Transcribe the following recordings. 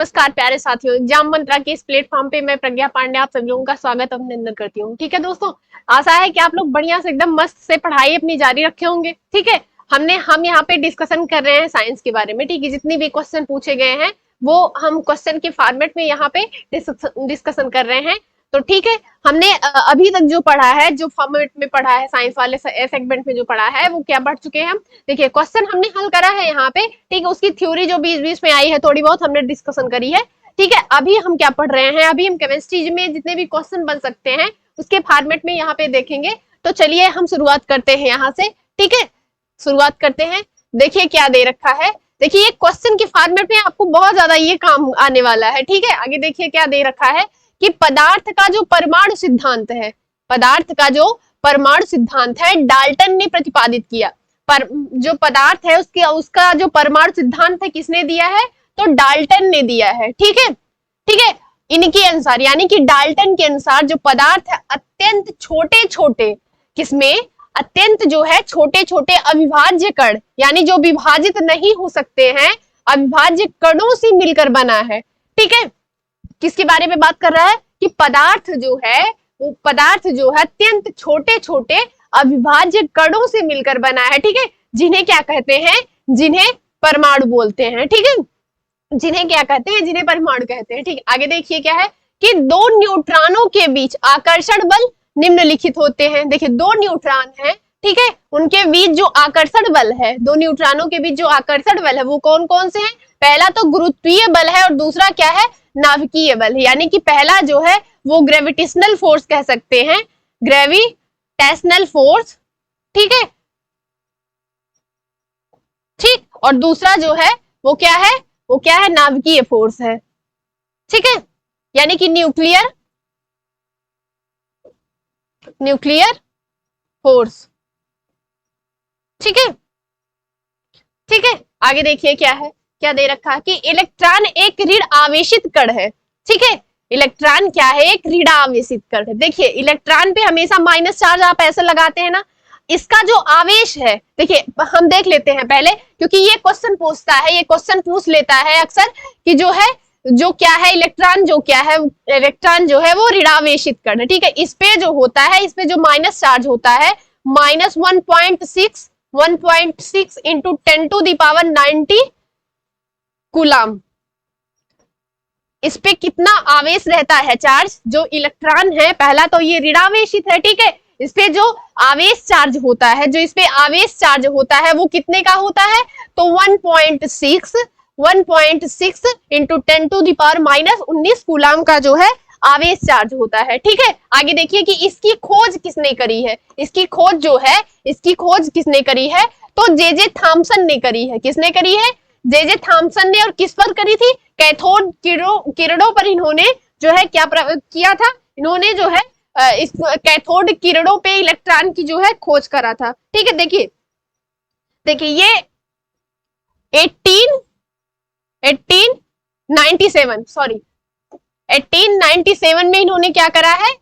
नमस्कार प्यारे साथियों, एग्जाम मंत्रा के इस प्लेटफॉर्म पे मैं प्रज्ञा पांडे आप सभी लोगों का स्वागत अभिनंदन करती हूँ। ठीक है दोस्तों, आशा है कि आप लोग बढ़िया से एकदम मस्त से पढ़ाई अपनी जारी रखे होंगे। ठीक है, हम यहाँ पे डिस्कशन कर रहे हैं साइंस के बारे में। ठीक है, जितनी भी क्वेश्चन पूछे गए हैं वो हम क्वेश्चन के फॉर्मेट में यहाँ पे डिस्कशन कर रहे हैं। तो ठीक है, हमने अभी तक जो पढ़ा है, जो फॉर्मेट में पढ़ा है, साइंस वाले सेगमेंट में जो पढ़ा है वो क्या पढ़ चुके हैं हम। देखिए क्वेश्चन हमने हल करा है यहाँ पे। ठीक है, उसकी थ्योरी जो बीच बीच में आई है थोड़ी बहुत हमने डिस्कशन करी है। ठीक है, अभी हम क्या पढ़ रहे हैं, अभी हम केमिस्ट्री में जितने भी क्वेश्चन बन सकते हैं उसके फॉर्मेट में यहाँ पे देखेंगे। तो चलिए हम शुरुआत करते हैं यहाँ से। ठीक है, शुरुआत करते हैं। देखिए क्या दे रखा है। देखिए ये क्वेश्चन के फॉर्मेट में आपको बहुत ज्यादा ये काम आने वाला है। ठीक है, आगे देखिए क्या दे रखा है कि पदार्थ का जो परमाणु सिद्धांत है, पदार्थ का जो परमाणु सिद्धांत है डाल्टन ने प्रतिपादित किया। पर जो पदार्थ है उसका जो परमाणु सिद्धांत है किसने दिया है, तो डाल्टन ने दिया है। ठीक है, ठीक है, इनके अनुसार यानी कि डाल्टन के अनुसार जो पदार्थ है अत्यंत छोटे छोटे, किसमें, अत्यंत जो है छोटे छोटे अविभाज्य कण, यानी जो विभाजित नहीं हो सकते हैं, अविभाज्य कणों से मिलकर बना है। ठीक है, किसके बारे में बात कर रहा है कि पदार्थ जो है वो पदार्थ जो है अत्यंत छोटे छोटे अविभाज्य कणों से मिलकर बना है। ठीक है, जिन्हें क्या कहते हैं, जिन्हें परमाणु बोलते हैं। ठीक है, जिन्हें क्या कहते हैं, जिन्हें परमाणु कहते हैं। ठीक है, आगे देखिए क्या है कि दो न्यूट्रॉनों के बीच आकर्षण बल निम्नलिखित होते हैं। देखिए दो न्यूट्रॉन है, ठीक है, उनके बीच जो आकर्षण बल है, दो न्यूट्रॉनों के बीच जो आकर्षण बल है वो कौन कौन से हैं। पहला तो गुरुत्वीय बल है और दूसरा क्या है, नाभिकीय बल है। यानी कि पहला जो है वो ग्रेविटेशनल फोर्स कह सकते हैं, ग्रेविटेशनल फोर्स। ठीक है, ठीक, और दूसरा जो है वो क्या है, वो क्या है, नाभिकीय फोर्स है। ठीक है, यानी कि न्यूक्लियर फोर्स। ठीक है, ठीक है, आगे देखिए क्या है, क्या दे रखा है कि इलेक्ट्रॉन एक ऋण आवेशित कण है। ठीक है, इलेक्ट्रॉन क्या है, एक ऋण आवेशित कण है। देखिए इलेक्ट्रॉन पे हमेशा माइनस चार्ज आप ऐसे लगाते हैं ना, इसका जो आवेश है, देखिए हम देख लेते हैं पहले, क्योंकि ये क्वेश्चन पूछता है, ये क्वेश्चन पूछ लेता है अक्सर कि जो है, जो क्या है इलेक्ट्रॉन, जो क्या है इलेक्ट्रॉन जो है वो ऋणावेशित कण है। ठीक है, इस पे जो होता है, इस पे जो माइनस चार्ज होता है माइनस 1.6 इंटू 10⁻90 कूलम। इस पे कितना आवेश रहता है, चार्ज, जो इलेक्ट्रॉन है पहला तो ये ऋणावेशित है। ठीक है, इस पे जो आवेश चार्ज होता है, जो इस पे आवेश चार्ज होता है वो कितने का होता है, तो 1.6 इंटू 10⁻⁻19 कूलम का जो है आवेश चार्ज होता है। ठीक है, आगे देखिए कि इसकी खोज किसने करी है, इसकी खोज जो है, इसकी खोज किसने करी है, तो जे थॉमसन ने करी है। किसने करी है, जे थॉमसन ने। और किस पर करी थी, कैथोड किरणों पर इन्होंने जो है क्या किया था, इन्होंने जो है इस कैथोड किरणों पे इलेक्ट्रॉन की जो है खोज करा था। ठीक है, देखिए देखिए ये 1897 में इन्होंने क्या करा है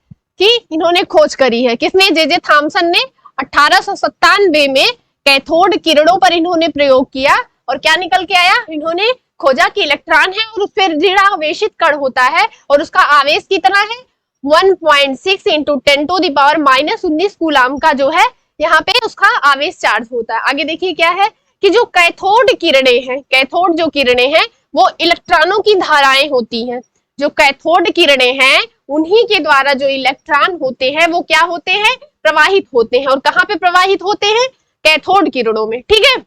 कि इन्होंने खोज करी है। किसने, जे थॉमसन ने 1897 में कैथोड किरणों पर इन्होंने प्रयोग किया और क्या निकल के आया, इन्होंने खोजा कि इलेक्ट्रॉन है और उस पर ऋणावेशित कण होता है और उसका आवेश कितना है 1.6 इंटू 10⁻⁻19 कूलम का जो है यहाँ पे उसका आवेश चार्ज होता है। आगे देखिए क्या है कि जो कैथोड किरणें हैं, कैथोड जो किरणें हैं वो इलेक्ट्रॉनों की धाराएं होती हैं। जो कैथोड किरणें हैं उन्हीं के द्वारा जो इलेक्ट्रॉन होते हैं वो क्या होते हैं, प्रवाहित होते हैं। और कहाँ पे प्रवाहित होते हैं, कैथोड किरणों में। ठीक है,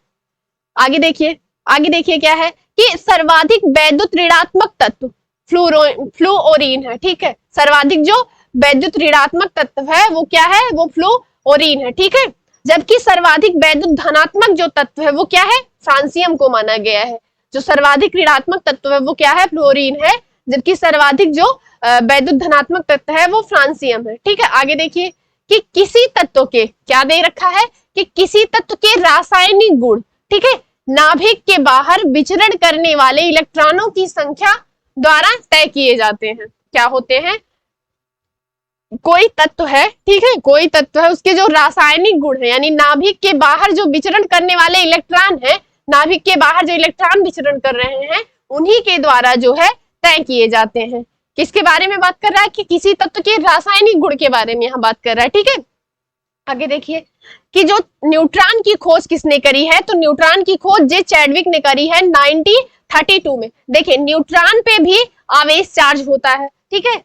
आगे देखिए क्या है कि सर्वाधिक वैद्युत ऋणात्मक तत्व फ्लूओरीन है। ठीक है, सर्वाधिक जो वैद्युत ऋणात्मक तत्व है वो क्या है, वो फ्लूओरीन है। ठीक है, जबकि सर्वाधिक वैद्युत धनात्मक जो तत्व है वो क्या है, फ्रांसियम को माना गया है। जो सर्वाधिक ऋणात्मक तत्व है वो क्या है, फ्लोरीन है, जबकि सर्वाधिक जो वैद्युत धनात्मक तत्व है वो फ्रांसियम है। ठीक है, आगे देखिए कि किसी तत्व के, क्या दे रखा है कि किसी तत्व के रासायनिक गुण, ठीक है, नाभिक के बाहर विचरण करने वाले इलेक्ट्रॉनों की संख्या द्वारा तय किए जाते हैं। क्या होते हैं, कोई तत्व है, ठीक है, कोई तत्व है, उसके जो रासायनिक गुण है, यानी नाभिक के बाहर जो विचरण करने वाले इलेक्ट्रॉन है, नाभिक के बाहर जो इलेक्ट्रॉन विचरण कर रहे हैं उन्हीं के द्वारा जो है तय किए जाते हैं। किसके बारे में बात कर रहा है कि किसी तत्व के रासायनिक गुण के बारे में यहाँ बात कर रहा है। ठीक है, आगे देखिए कि जो न्यूट्रॉन की खोज किसने करी है, तो न्यूट्रॉन की खोज जे चैडविक ने करी है 1932 में। देखिए न्यूट्रॉन पे भी आवेश चार्ज होता है। ठीक है,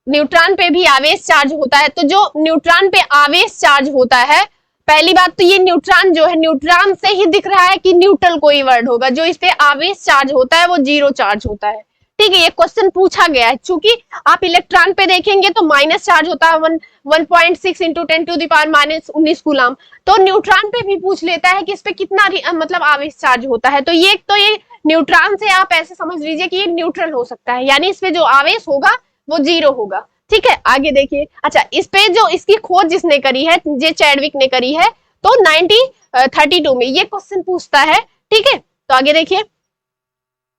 न्यूट्रॉन पे भी आवेश चार्ज होता है। तो जो न्यूट्रॉन पे आवेश चार्ज होता है, पहली बात तो ये न्यूट्रॉन जो है, न्यूट्रॉन से ही दिख रहा है कि न्यूट्रल कोई वर्ड होगा, जो इस पे आवेश चार्ज होता है वो जीरो चार्ज होता है। ठीक है, ये क्वेश्चन पूछा गया है। चूंकि आप इलेक्ट्रॉन पे देखेंगे तो माइनस चार्ज होता है 1.6 इंटू 10⁻⁻19 कूलम। तो न्यूट्रॉन पे भी पूछ लेता है कि इस पे कितना मतलब आवेश चार्ज होता है। तो ये न्यूट्रॉन से आप ऐसे समझ लीजिए कि ये न्यूट्रल हो सकता है, यानी इस पे जो आवेश होगा वो जीरो होगा। ठीक है, आगे देखिए। अच्छा, इस पे जो इसकी खोज जिसने करी है, जे चैडविक ने करी है, तो 1932 में ये क्वेश्चन पूछता है। ठीक है, तो आगे देखिए,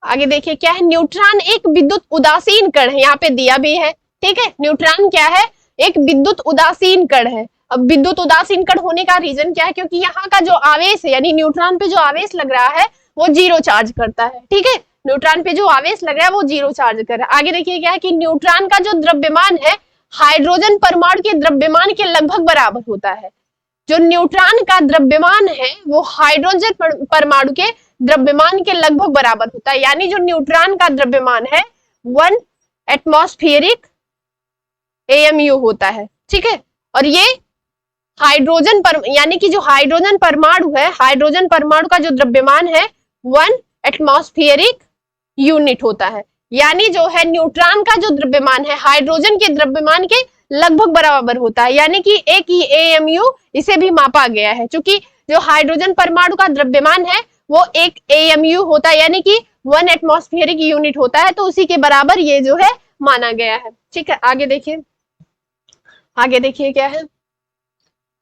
आगे देखिए क्या है, न्यूट्रॉन एक विद्युत उदासीन कण है, यहाँ पे दिया भी है। ठीक है, न्यूट्रॉन क्या है, एक विद्युत उदासीन कण है। अब विद्युत उदासीन कण होने का रीजन क्या है, क्योंकि यहाँ का जो आवेश है, यानी न्यूट्रॉन पे जो आवेश लग रहा है वो जीरो चार्ज करता है। ठीक है, न्यूट्रॉन पे जो आवेश लग रहा है वो जीरो चार्ज कर रहा है। आगे देखिए क्या है कि न्यूट्रॉन का जो द्रव्यमान है हाइड्रोजन परमाणु के द्रव्यमान के लगभग बराबर होता है। जो न्यूट्रॉन का द्रव्यमान है वो हाइड्रोजन परमाणु के द्रव्यमान के लगभग बराबर होता है, यानी जो न्यूट्रॉन का द्रव्यमान है 1 एटमॉस्फेरिक AMU होता है। ठीक है, और ये हाइड्रोजन यानी कि जो हाइड्रोजन परमाणु है, हाइड्रोजन परमाणु का जो द्रव्यमान है 1 एटमॉस्फेरिक यूनिट होता है। यानी जो है न्यूट्रॉन का जो द्रव्यमान है हाइड्रोजन के द्रव्यमान के लगभग बराबर होता है, यानी कि एक ही AMU इसे भी मापा गया है। क्योंकि जो हाइड्रोजन परमाणु का द्रव्यमान है वो एक AMU होता है, यानी कि 1 एटमॉस्फेरिक यूनिट होता है, तो उसी के बराबर ये जो है माना गया है। ठीक है, आगे देखिए, आगे देखिए क्या है,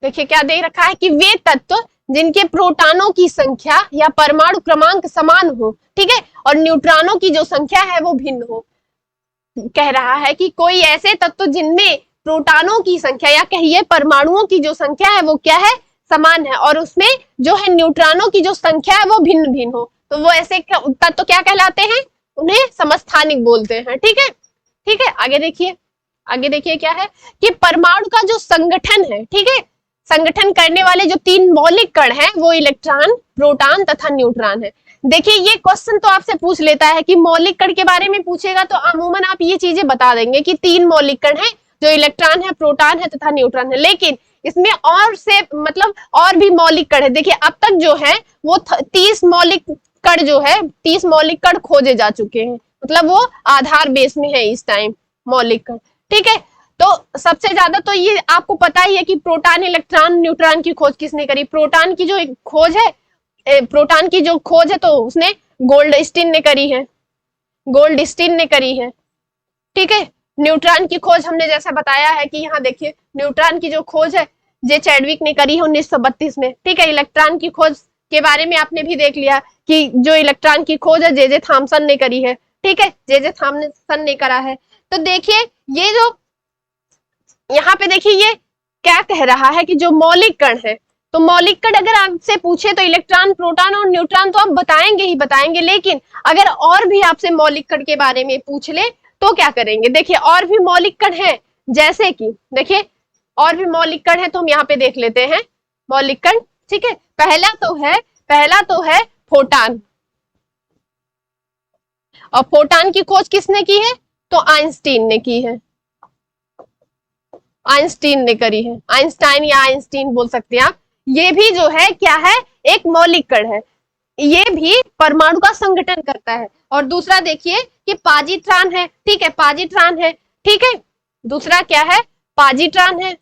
देखिए क्या दे रखा है कि वे तत्व जिनके प्रोटॉनों की संख्या या परमाणु क्रमांक समान हो, ठीक है, और न्यूट्रॉनों की जो संख्या है वो भिन्न हो। कह रहा है कि कोई ऐसे तत्व जिनमें प्रोटॉनों की संख्या या कहिए परमाणुओं की जो संख्या है वो क्या है, समान है, और उसमें जो है न्यूट्रॉनों की जो संख्या है वो भिन्न भिन्न हो, तो वो ऐसे तत्व क्या कहलाते हैं, उन्हें समस्थानिक बोलते हैं। ठीक है, ठीक है, आगे देखिए, आगे देखिए क्या है कि परमाणु का जो संगठन है, ठीक है, संगठन करने वाले जो 3 मौलिक कण हैं वो इलेक्ट्रॉन, प्रोटॉन तथा न्यूट्रॉन है। देखिए ये क्वेश्चन तो आपसे पूछ लेता है कि मौलिक कण के बारे में पूछेगा तो अमूमन आप ये चीजें बता देंगे कि 3 मौलिक कण हैं, जो इलेक्ट्रॉन है, प्रोटॉन है तथा न्यूट्रॉन है। लेकिन इसमें और से मतलब और भी मौलिक कण है। देखिए अब तक जो है वो 30 मौलिक कण जो है, 30 मौलिक कण खोजे जा चुके हैं, मतलब वो आधार बेस में है इस टाइम मौलिक कण। ठीक है, तो सबसे ज्यादा तो ये आपको पता ही है कि प्रोटॉन, इलेक्ट्रॉन, न्यूट्रॉन की खोज किसने करी। प्रोटॉन की जो खोज है, प्रोटॉन की जो खोज है तो उसने गोल्डस्टीन ने करी है, गोल्डस्टीन ने करी है। ठीक है, न्यूट्रॉन की खोज हमने जैसा बताया है कि यहाँ देखिए न्यूट्रॉन की जो खोज है जे चैडविक ने करी है 1932 में। ठीक है, इलेक्ट्रॉन की खोज के बारे में आपने भी देख लिया कि जो इलेक्ट्रॉन की खोज है जे थॉमसन ने करी है। ठीक है, जे थॉमसन ने करा है। तो देखिए ये जो यहाँ पे देखिए ये क्या कह रहा है कि जो मौलिक कण है, तो मौलिक कण अगर आपसे पूछे तो इलेक्ट्रॉन, प्रोटॉन और न्यूट्रॉन तो आप बताएंगे ही बताएंगे, लेकिन अगर और भी आपसे मौलिक कण के बारे में पूछ ले तो क्या करेंगे। देखिए और भी मौलिक कण है, जैसे कि देखिए और भी मौलिक कण है, तो हम यहाँ पे देख लेते हैं मौलिक कण। ठीक है, पहला तो है फोटॉन, और फोटॉन की खोज किसने की है, तो आइंस्टीन ने की है, आइंस्टीन ने करी है, आइंस्टाइन या आइंस्टीन बोल सकते हैं आप। ये भी जो है क्या है, एक मौलिक कण है, ये भी परमाणु का संगठन करता है। और दूसरा देखिए कि पॉजिट्रॉन है। ठीक है, पॉजिट्रॉन है। ठीक है, दूसरा क्या है, पॉजिट्रॉन है।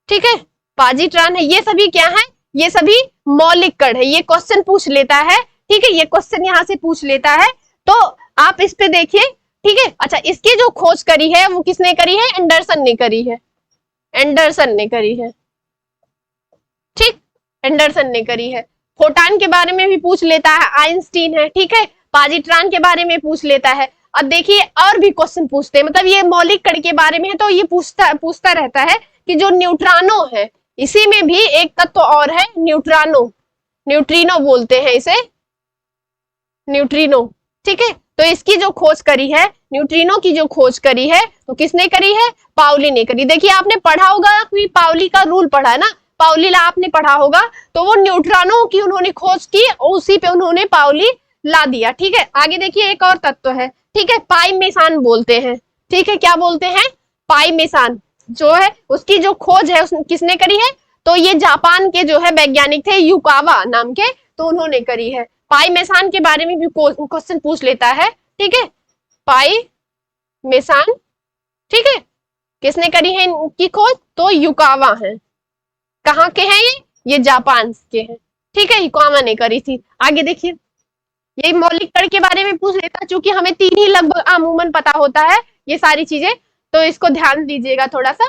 ठीक है, पॉजिट्रॉन है। ये सभी क्या है, ये सभी मौलिक कण है। ये क्वेश्चन पूछ लेता है। ठीक है, ये क्वेश्चन यहाँ से पूछ लेता है, तो आप इस पे देखिए। ठीक है, अच्छा इसकी जो खोज करी है वो किसने करी है, एंडरसन ने करी है, एंडरसन ने करी है। ठीक, एंडरसन ने करी है। फोटॉन के बारे में भी पूछ लेता है, आइंस्टीन है। ठीक है, पॉजिट्रॉन के बारे में पूछ लेता है। अब देखिए और भी क्वेश्चन पूछते हैं, मतलब ये मौलिक कण के बारे में है तो ये पूछता रहता है कि जो न्यूट्रॉनो है, इसी में भी एक तत्व और है, न्यूट्रॉनो, न्यूट्रिनो बोलते हैं इसे, न्यूट्रिनो। ठीक है। तो इसकी जो खोज करी है, न्यूट्रिनो की जो खोज करी है, तो किसने करी है? पाउली ने करी। देखिए आपने पढ़ा होगा कि पाउली का रूल पढ़ा है ना, पाउली ला आपने पढ़ा होगा, तो वो न्यूट्रॉनों की उन्होंने खोज की और उसी पे उन्होंने पाउली ला दिया। ठीक है, आगे देखिए एक और तत्व है, ठीक है, पाई मेसान बोलते हैं। ठीक है, क्या बोलते हैं? पाई मेसान जो है उसकी जो खोज है किसने करी है? तो ये जापान के जो है वैज्ञानिक थे, युकावा नाम के, तो उन्होंने करी है। पाई मेसान के बारे में भी क्वेश्चन पूछ लेता है। ठीक है, पाई मेसान, ठीक है, किसने करी है इनकी खोज? तो युकावा है। कहाँ के हैं ये जापान के हैं। ठीक है, युकावा ने करी थी। आगे देखिए, ये मौलिक कण के बारे में पूछ लेता, चूंकि हमें तीन ही लगभग अमूमन पता होता है ये सारी चीजें, तो इसको ध्यान दीजिएगा थोड़ा सा।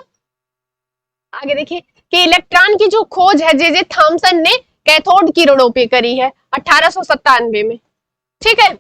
आगे देखिए कि इलेक्ट्रॉन की जो खोज है जे थॉमसन ने कैथोड किरणों पे करी है 1897 में। ठीक है,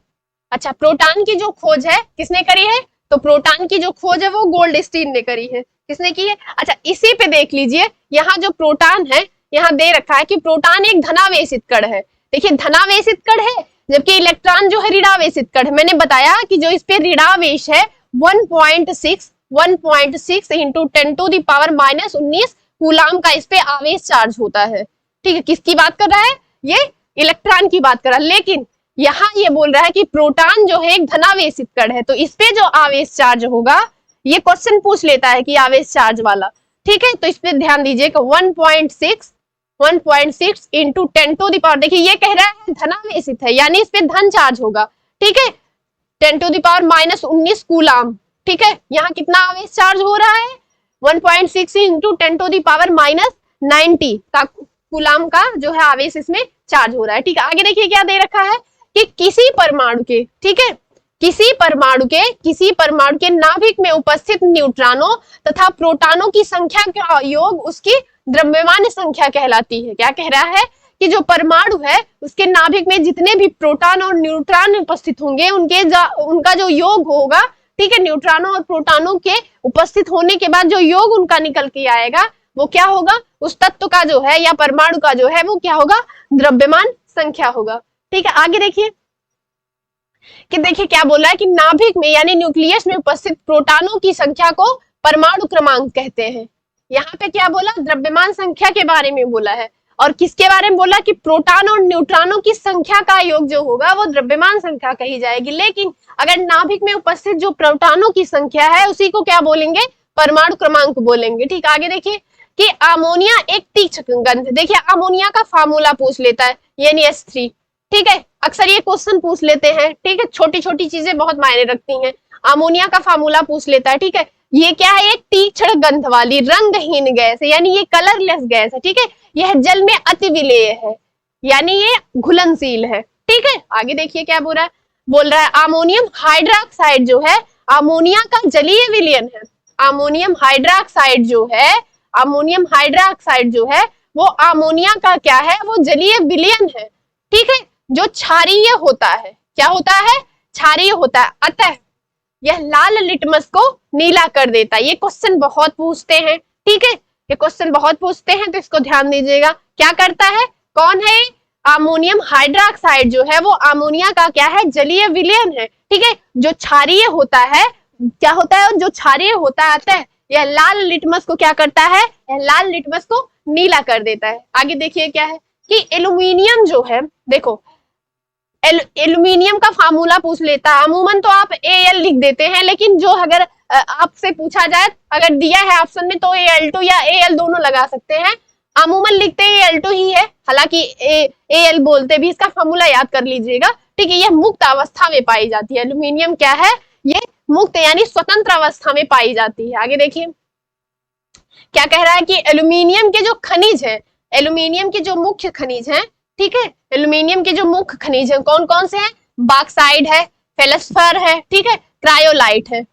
अच्छा, प्रोटॉन की जो खोज है किसने करी है? तो प्रोटॉन की जो खोज है वो गोल्डस्टीन ने करी है। किसने की है? अच्छा, इसी पे देख लीजिए, यहाँ जो प्रोटॉन है, यहाँ दे रखा है कि प्रोटॉन एक धनावेशित कण है। देखिए धनावेशित कण है, जबकि इलेक्ट्रॉन जो है ऋणावेशित कण है। मैंने बताया कि जो इस पे ऋणावेश है 1.6 इंटू 10⁻⁻19 कूलाम का इस पे आवेश चार्ज होता है। ठीक है, किसकी बात कर रहा है? ये इलेक्ट्रॉन की बात कर रहा है। लेकिन यहाँ ये बोल रहा है कि प्रोटॉन जो है एक धनावेशित कण है, तो इस पे जो आवेश चार्ज होगा, ये क्वेश्चन पूछ लेता है कि आवेश चार्ज वाला। ठीक है, तो इस पे ध्यान दीजिएगा, 1.6 इंटू 10⁻, देखिए ये कह रहा है धनावेशित है, यानी इस पे धन चार्ज होगा। ठीक है, 10⁻⁻19 कूलाम। ठीक है, यहाँ कितना आवेश चार्ज हो रहा है? 1.6 इंटू 10⁻⁻90 का कूलाम का जो है आवेश इसमें चार्ज हो रहा है। ठीक है, आगे देखिए क्या दे रखा है कि किसी परमाणु के, ठीक है, किसी परमाणु के नाभिक में उपस्थित न्यूट्रॉनों तथा प्रोटॉनों की संख्या का योग उसकी द्रव्यमान संख्या कहलाती है। क्या कह रहा है कि जो परमाणु है उसके नाभिक में जितने भी प्रोटॉन और न्यूट्रॉन उपस्थित होंगे उनका जो योग होगा, ठीक है, न्यूट्रॉनों और प्रोटॉनों के उपस्थित होने के बाद जो योग उनका निकल के आएगा वो क्या होगा? उस तत्व का जो है या परमाणु का जो है वो क्या होगा? द्रव्यमान संख्या होगा। ठीक है, आगे देखिए कि देखिए क्या बोला है कि नाभिक में यानी न्यूक्लियस में उपस्थित प्रोटॉनों की संख्या को परमाणु क्रमांक कहते हैं। यहाँ पे क्या बोला? द्रव्यमान संख्या के बारे में बोला है। और किसके बारे में बोला? कि प्रोटॉन और न्यूट्रॉनों की संख्या का योग जो होगा वो द्रव्यमान संख्या कही जाएगी। लेकिन अगर नाभिक में उपस्थित जो प्रोटॉनों की संख्या है उसी को क्या बोलेंगे? परमाणु क्रमांक बोलेंगे। ठीक, आगे देखिए कि अमोनिया एक तीक्ष्ण गंध, देखिए अमोनिया का फार्मूला पूछ लेता है NH3। ठीक है, अक्सर ये क्वेश्चन पूछ लेते हैं। ठीक है, छोटी छोटी चीजें बहुत मायने रखती हैं। अमोनिया का फार्मूला पूछ लेता है। ठीक है, ये क्या है? एक तीक्ष्ण गंध वाली रंगहीन गैस है, यानी ये कलरलेस गैस है। ठीक है, यह जल में अति विलेय है, यानी ये घुलनशील है। ठीक है, आगे देखिए क्या बोल रहा है अमोनियम हाइड्रोक्साइड जो है अमोनिया का जलीय विलयन है। अमोनियम हाइड्रोक्साइड जो है वो अमोनिया का क्या है? वो जलीय विलयन है। ठीक है, जो क्षारीय होता है। क्या होता है? क्षारीय होता है। अतः यह लाल लिटमस को नीला कर देता है। ये क्वेश्चन बहुत पूछते हैं। ठीक है, ये क्वेश्चन बहुत पूछते हैं, तो इसको ध्यान दीजिएगा। क्या करता है? कौन है? अमोनियम हाइड्रोक्साइड जो है वो अमोनिया का क्या है? जलीय विलयन है। ठीक है, जो क्षारीय होता है, क्या होता है? जो क्षारीय होता है, अतः यह लाल लिटमस को क्या करता है? यह लाल लिटमस को नीला कर देता है। आगे देखिए क्या है कि एल्यूमिनियम जो है, देखो एल्यूमिनियम का फार्मूला पूछ लेता है। अमूमन तो आप Al लिख देते हैं, लेकिन जो अगर आपसे पूछा जाए, अगर दिया है ऑप्शन में, तो Al2 या Al दोनों लगा सकते हैं। अमूमन लिखते हैं Al2 ही है, हालांकि Al बोलते भी। इसका फार्मूला याद कर लीजिएगा। ठीक है, यह मुक्त अवस्था में पाई जाती है। एल्यूमिनियम क्या है? ये मुक्त यानी स्वतंत्र अवस्था में पाई जाती है। आगे देखिए क्या कह रहा है कि एल्यूमिनियम के जो खनिज है, एल्यूमिनियम के जो मुख्य खनिज हैं, ठीक है, एल्यूमिनियम के जो मुख्य खनिज हैं कौन कौन से हैं? बॉक्साइट है, फेल्सफर है, ठीक है, क्रायोलाइट है।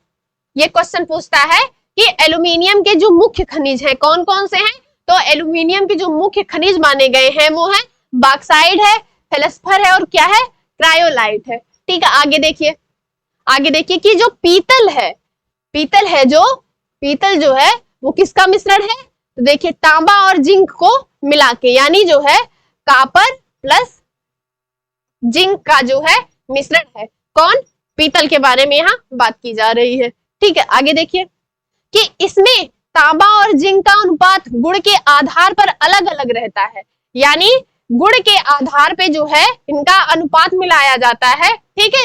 ये क्वेश्चन पूछता है कि एल्यूमिनियम के जो मुख्य खनिज हैं कौन कौन से हैं? तो एल्यूमिनियम के जो मुख्य खनिज माने गए हैं वो है बॉक्साइट है, फेल्सफर है और क्या है? क्रायोलाइट है। ठीक है, आगे देखिए कि जो पीतल जो है वो किसका मिश्रण है? तो देखिए तांबा और जिंक को मिला के, यानी जो है कॉपर प्लस जिंक का जो है मिश्रण है। कौन? पीतल के बारे में यहाँ बात की जा रही है। ठीक है, आगे देखिए कि इसमें तांबा और जिंक का अनुपात गुण के आधार पर अलग अलग रहता है, यानी गुण के आधार पे जो है इनका अनुपात मिलाया जाता है। ठीक है,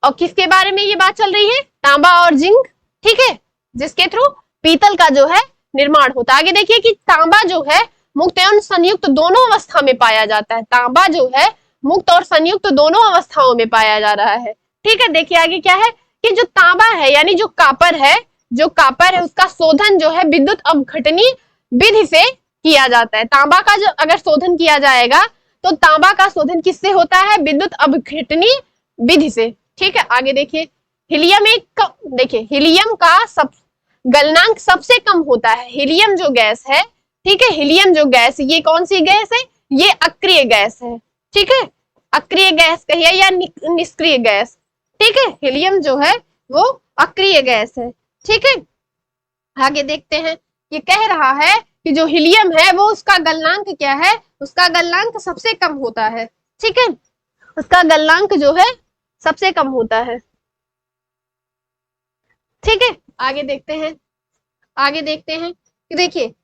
और किसके बारे में ये बात चल रही है? तांबा और जिंक। ठीक है, जिसके थ्रू पीतल का जो है निर्माण होता है। आगे देखिए कि तांबा जो है मुक्त एवं संयुक्त दोनों अवस्था में पाया जाता है। तांबा जो है मुक्त और संयुक्त दोनों अवस्थाओं में पाया जा रहा है। ठीक है, देखिए आगे क्या है कि जो तांबा है यानी जो कापर है, उसका शोधन जो है विद्युत अपघटनी विधि से किया जाता है। तांबा का जो अगर शोधन किया जाएगा तो तांबा का शोधन किससे होता है? विद्युत अपघटनी विधि से। ठीक है, आगे देखिए हीलियम देखिए हीलियम का गलनांक सबसे कम होता है। हीलियम जो गैस है, ठीक है, हीलियम जो गैस, ये कौन सी गैस है? ये अक्रिय गैस है। ठीक है, अक्रिय गैस कहिए या निष्क्रिय गैस। ठीक है, हीलियम जो है वो अक्रिय गैस है। ठीक है, आगे देखते हैं, ये कह रहा है कि जो हीलियम है वो उसका गलनांक क्या है? उसका गलनांक सबसे कम होता है। ठीक है, उसका गलनांक जो है सबसे कम होता है। ठीक है, आगे देखते हैं, कि देखिए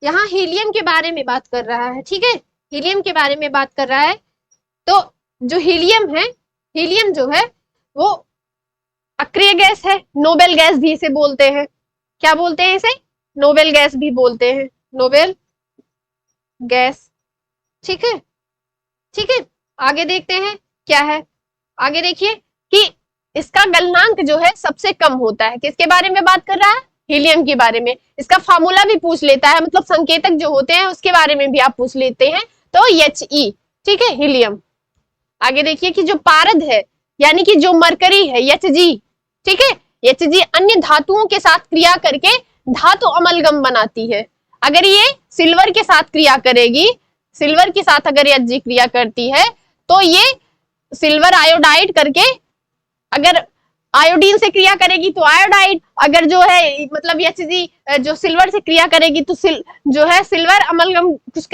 यहाँ हीलियम के बारे में बात कर रहा है। ठीक है, हीलियम के बारे में बात कर रहा है। तो जो हीलियम है, हीलियम जो है वो अक्रिय गैस है, नोबेल गैस भी इसे बोलते हैं। क्या बोलते हैं इसे? नोबेल गैस भी बोलते हैं, नोबेल गैस। ठीक है, ठीक है, आगे देखते हैं क्या है। आगे देखिए कि इसका गलनांक जो है सबसे कम होता है। किसके बारे में बात कर रहा है? हीलियम के बारे में। इसका फार्मूला भी पूछ लेता है, मतलब संकेतक जो होते हैं उसके बारे में भी आप पूछ लेते हैं, तो He। ठीक है, हीलियम। आगे देखिए कि जो पारद है यानी कि जो मरकरी है, Hg। ठीक है, Hg अन्य धातुओं के साथ क्रिया करके धातु अमलगम बनाती है। अगर ये सिल्वर के साथ क्रिया करेगी, सिल्वर के साथ अगर Hg क्रिया करती है तो ये सिल्वर आयोडाइड करके, अगर आयोडीन से क्रिया करेगी तो आयोडाइड, अगर जो है मतलब Hg जो सिल्वर से क्रिया करेगी तो जो है सिल्वर अमलगम कुछ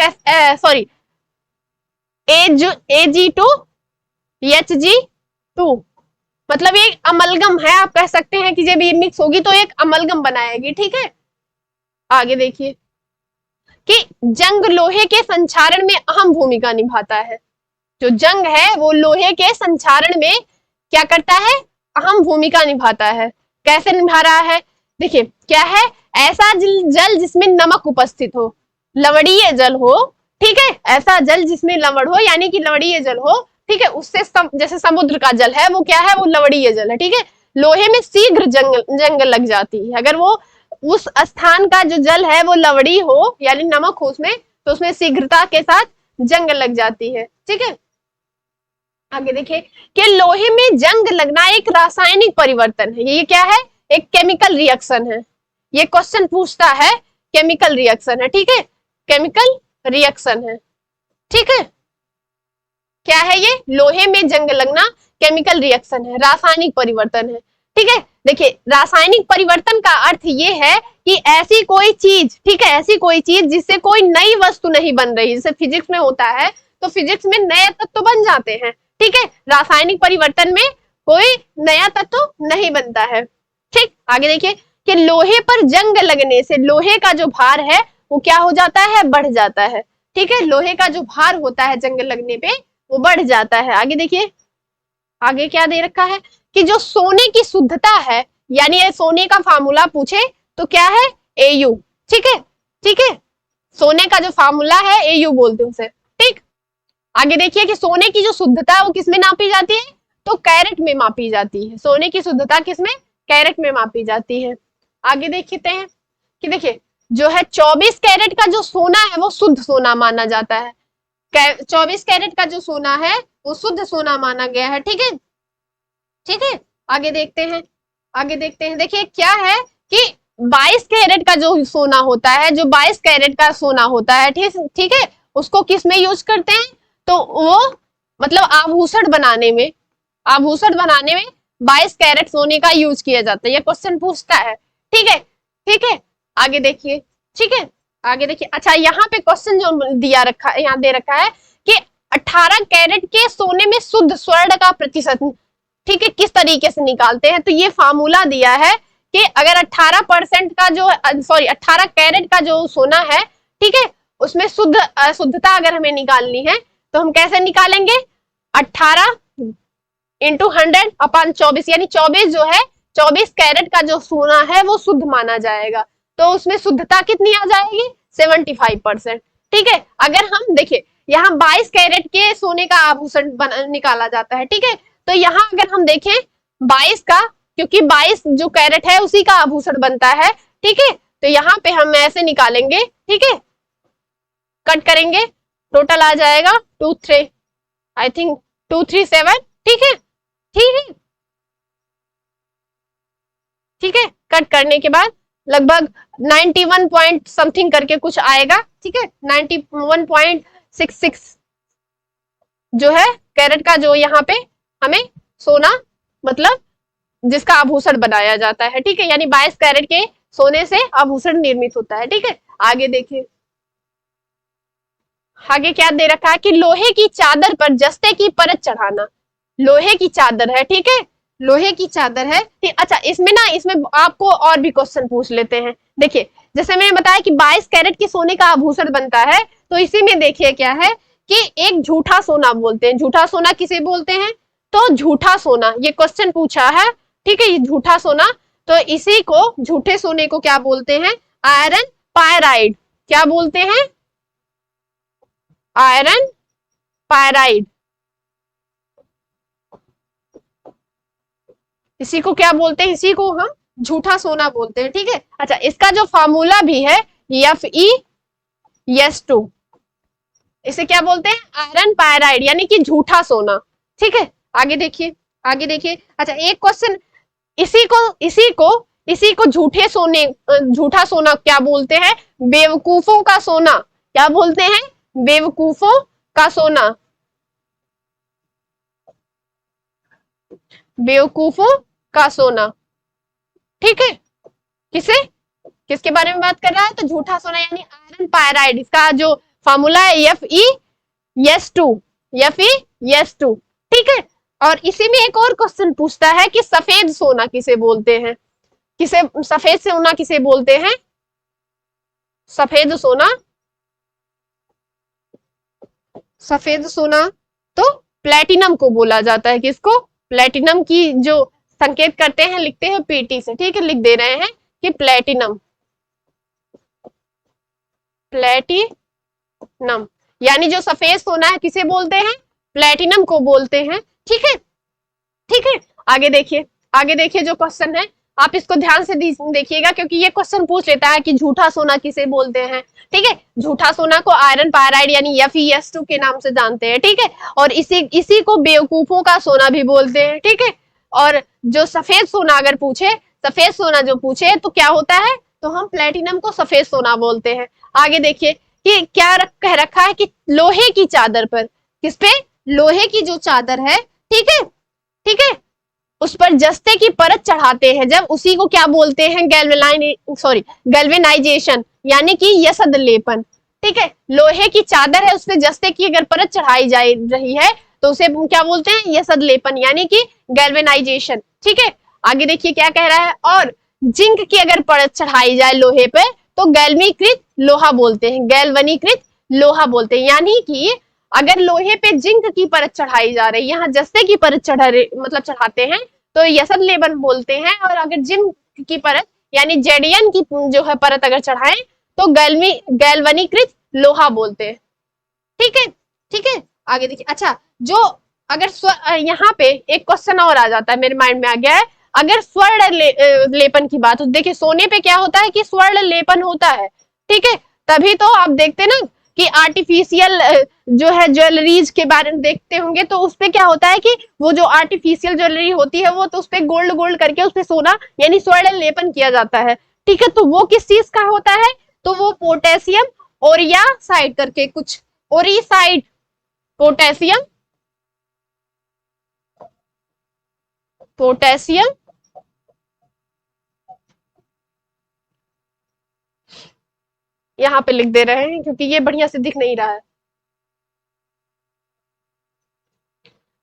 सॉरी Ag2 Hg2, मतलब ये अमलगम है। आप कह सकते हैं कि जब ये मिक्स होगी तो एक अमलगम बनाएगी। ठीक है, आगे देखिए कि जंग लोहे के संक्षारण में अहम भूमिका निभाता है। जो जंग है वो लोहे के संक्षारण में क्या करता है? अहम भूमिका निभाता है। कैसे निभा रहा है? देखिए क्या है, ऐसा जल जिसमें नमक उपस्थित हो, लवणीय जल हो। ठीक है, ऐसा जल जिसमें लवण हो यानी कि लवणीय जल हो। ठीक है, उससे जैसे समुद्र का जल है वो क्या है? वो लवणीय जल है। ठीक है, लोहे में शीघ्र जंग लग जाती है। अगर वो उस स्थान का जो जल है वो लवणी हो यानी नमक हो उसमें, तो उसमें शीघ्रता के साथ जंग लग जाती है। ठीक है, आगे देखिए कि लोहे में जंग लगना एक रासायनिक परिवर्तन है। ये क्या है? एक केमिकल रिएक्शन है। ये क्वेश्चन पूछता है, केमिकल रिएक्शन है। ठीक है, केमिकल रिएक्शन है। ठीक है, क्या है ये? लोहे में जंग लगना केमिकल रिएक्शन है, रासायनिक परिवर्तन है। ठीक है, देखिए रासायनिक परिवर्तन का अर्थ ये है कि ऐसी कोई चीज, ठीक है, ऐसी कोई चीज जिससे कोई नई वस्तु नहीं बन रही। जैसे फिजिक्स में होता है तो फिजिक्स में नए तत्व बन जाते हैं। ठीक है, रासायनिक परिवर्तन में कोई नया तत्व नहीं बनता है। ठीक, आगे देखिए कि लोहे पर जंग लगने से लोहे का जो भार है वो क्या हो जाता है? बढ़ जाता है। ठीक है, लोहे का जो भार होता है जंग लगने पे वो बढ़ जाता है। आगे देखिए, आगे क्या दे रखा है कि जो सोने की शुद्धता है, यानी ये सोने का फार्मूला पूछे तो क्या है? Au। ठीक है, ठीक है, सोने का जो फार्मूला है Au बोलते हैं उसे। ठीक, आगे देखिए कि सोने की जो शुद्धता है वो किसमें नापी जाती है? तो कैरेट में मापी जाती है। सोने की शुद्धता किसमें? कैरेट में मापी जाती है। आगे देखते हैं कि देखिए जो है 24 कैरेट का जो सोना है वो शुद्ध सोना माना जाता है। 24 कैरेट का जो सोना है वो शुद्ध सोना माना गया है। ठीक है, ठीक है, आगे देखते हैं, देखिए क्या है कि 22 कैरेट का जो सोना होता है, जो 22 कैरेट का सोना होता है, ठीक है, उसको किस में यूज करते हैं? तो वो मतलब आभूषण बनाने में 22 कैरेट सोने का यूज किया जाता है। ये क्वेश्चन पूछता है। ठीक है, ठीक है, आगे देखिए, ठीक है, आगे देखिए। अच्छा, यहाँ पे क्वेश्चन जो दिया रखा यहाँ दे रखा है कि 18 कैरेट के सोने में शुद्ध स्वर्ण का प्रतिशत ठीक है, किस तरीके से निकालते हैं। तो ये फार्मूला दिया है कि अगर 18% का जो 18 कैरेट का जो सोना है, ठीक है, उसमें शुद्धता अगर हमें निकालनी है तो हम कैसे निकालेंगे, 18 इंटू 100/24, यानी 24 जो है 24 कैरेट का जो सोना है वो शुद्ध माना जाएगा। तो उसमें शुद्धता कितनी आ जाएगी, 75%। ठीक है, अगर हम देखिए यहाँ 22 कैरेट के सोने का आभूषण निकाला जाता है। ठीक है, तो यहाँ अगर हम देखें 22 का, क्योंकि 22 जो कैरेट है उसी का आभूषण बनता है। ठीक है, तो यहाँ पे हम ऐसे निकालेंगे। ठीक है, कट करेंगे, टोटल आ जाएगा 23, आई थिंक 237। ठीक है, ठीक है, ठीक है, कट करने के बाद लगभग 91 पॉइंट समथिंग करके कुछ आएगा। ठीक है, 91.66 जो है कैरेट का जो यहाँ पे हमें सोना मतलब जिसका आभूषण बनाया जाता है। ठीक है, यानी 22 कैरेट के सोने से आभूषण निर्मित होता है। ठीक है, आगे देखिए, आगे क्या दे रखा है कि लोहे की चादर पर जस्ते की परत चढ़ाना। लोहे की चादर है, ठीक है, लोहे की चादर है। अच्छा, इसमें आपको और भी क्वेश्चन पूछ लेते हैं। देखिए, जैसे मैंने बताया कि 22 कैरेट की सोने का आभूषण बनता है, तो इसी में देखिए क्या है कि एक झूठा सोना बोलते हैं। झूठा सोना किसे बोलते हैं, तो झूठा सोना, ये क्वेश्चन पूछा है। ठीक है, ये झूठा सोना, तो इसी को, झूठे सोने को क्या बोलते हैं, आयरन पायराइड। क्या बोलते हैं, आयरन पायराइड। इसी को क्या बोलते हैं, इसी को हम झूठा सोना बोलते हैं। ठीक है, अच्छा, इसका जो फार्मूला भी है Fe2, इसे क्या बोलते हैं, आयरन पायराइड, यानी कि झूठा सोना। ठीक है, आगे देखिए, आगे देखिए। अच्छा, एक क्वेश्चन, इसी को झूठा सोना क्या बोलते हैं, बेवकूफों का सोना। क्या बोलते हैं, बेवकूफों का सोना, बेवकूफों का सोना। ठीक है, किसके बारे में बात कर रहा है, तो झूठा सोना यानी आयरन पायराइड। इसका जो फार्मूला है Fe2। ठीक है, और इसी में एक और क्वेश्चन पूछता है कि सफेद सोना किसे बोलते हैं, सफेद सोना किसे बोलते हैं, सफेद सोना तो प्लेटिनम को बोला जाता है। किसको, प्लेटिनम की जो संकेत करते हैं, लिखते हैं पीटी से। ठीक है, लिख दे रहे हैं कि प्लेटिनम, यानी जो सफेद सोना है किसे बोलते हैं, प्लेटिनम को बोलते हैं। ठीक है, ठीक है, आगे देखिए जो क्वेश्चन है, आप इसको ध्यान से देखिएगा, क्योंकि ये क्वेश्चन पूछ लेता है कि झूठा सोना किसे बोलते हैं। ठीक है, झूठा सोना को आयरन पायराइड यानी Fe2 के नाम से जानते हैं। ठीक है, और इसी को बेवकूफों का सोना भी बोलते हैं। ठीक है, और जो सफेद सोना अगर पूछे, सफेद सोना जो पूछे तो क्या होता है, तो हम प्लेटिनम को सफेद सोना बोलते हैं। आगे देखिए कि क्या कह रखा है कि लोहे की चादर पर, किस पे, लोहे की जो चादर है, ठीक है, ठीक है, उस पर जस्ते की परत चढ़ाते हैं जब, उसी को क्या बोलते हैं, गैल्वेनाइजेशन, यानी कि यसद लेपन। ठीक है, लोहे की चादर है, उस पर जस्ते की अगर परत चढ़ाई जा रही है तो उसे क्या बोलते हैं, यसद लेपन, यानी कि गैल्वेनाइजेशन। ठीक है, आगे देखिए क्या कह रहा है, और जिंक की अगर परत चढ़ाई जाए लोहे पे तो गैल्वनीकृत लोहा बोलते हैं, गैल्वनीकृत लोहा बोलते हैं। यानी कि अगर लोहे पे जिंक की परत चढ़ाई जा रही है, यहाँ जस्ते की परत चढ़ाते हैं तो यसद लेपन बोलते हैं, और अगर जिंक की परत यानी जेडियन की जो है परत अगर चढ़ाएं तो गैल्वनीकृत लोहा बोलते हैं। ठीक है, ठीक है, आगे देखिए। अच्छा, जो अगर यहाँ पे एक क्वेश्चन और आ जाता है, मेरे माइंड में आ गया है, अगर स्वर्ण लेपन की बात हो, देखिए सोने पे क्या होता है कि स्वर्ण लेपन होता है। ठीक है, तभी तो आप देखते ना कि आर्टिफिशियल जो है ज्वेलरीज के बारे में देखते होंगे, तो उसपे क्या होता है कि वो जो आर्टिफिशियल ज्वेलरी होती है वो तो उसपे गोल्ड करके उसपे सोना यानी स्वर्ण लेपन किया जाता है। ठीक है, तो वो किस चीज का होता है, तो वो पोटेशियम ओरियासाइड करके कुछ, ओरिसाइड, पोटेशियम यहाँ पे लिख दे रहे हैं क्योंकि ये बढ़िया से दिख नहीं रहा है,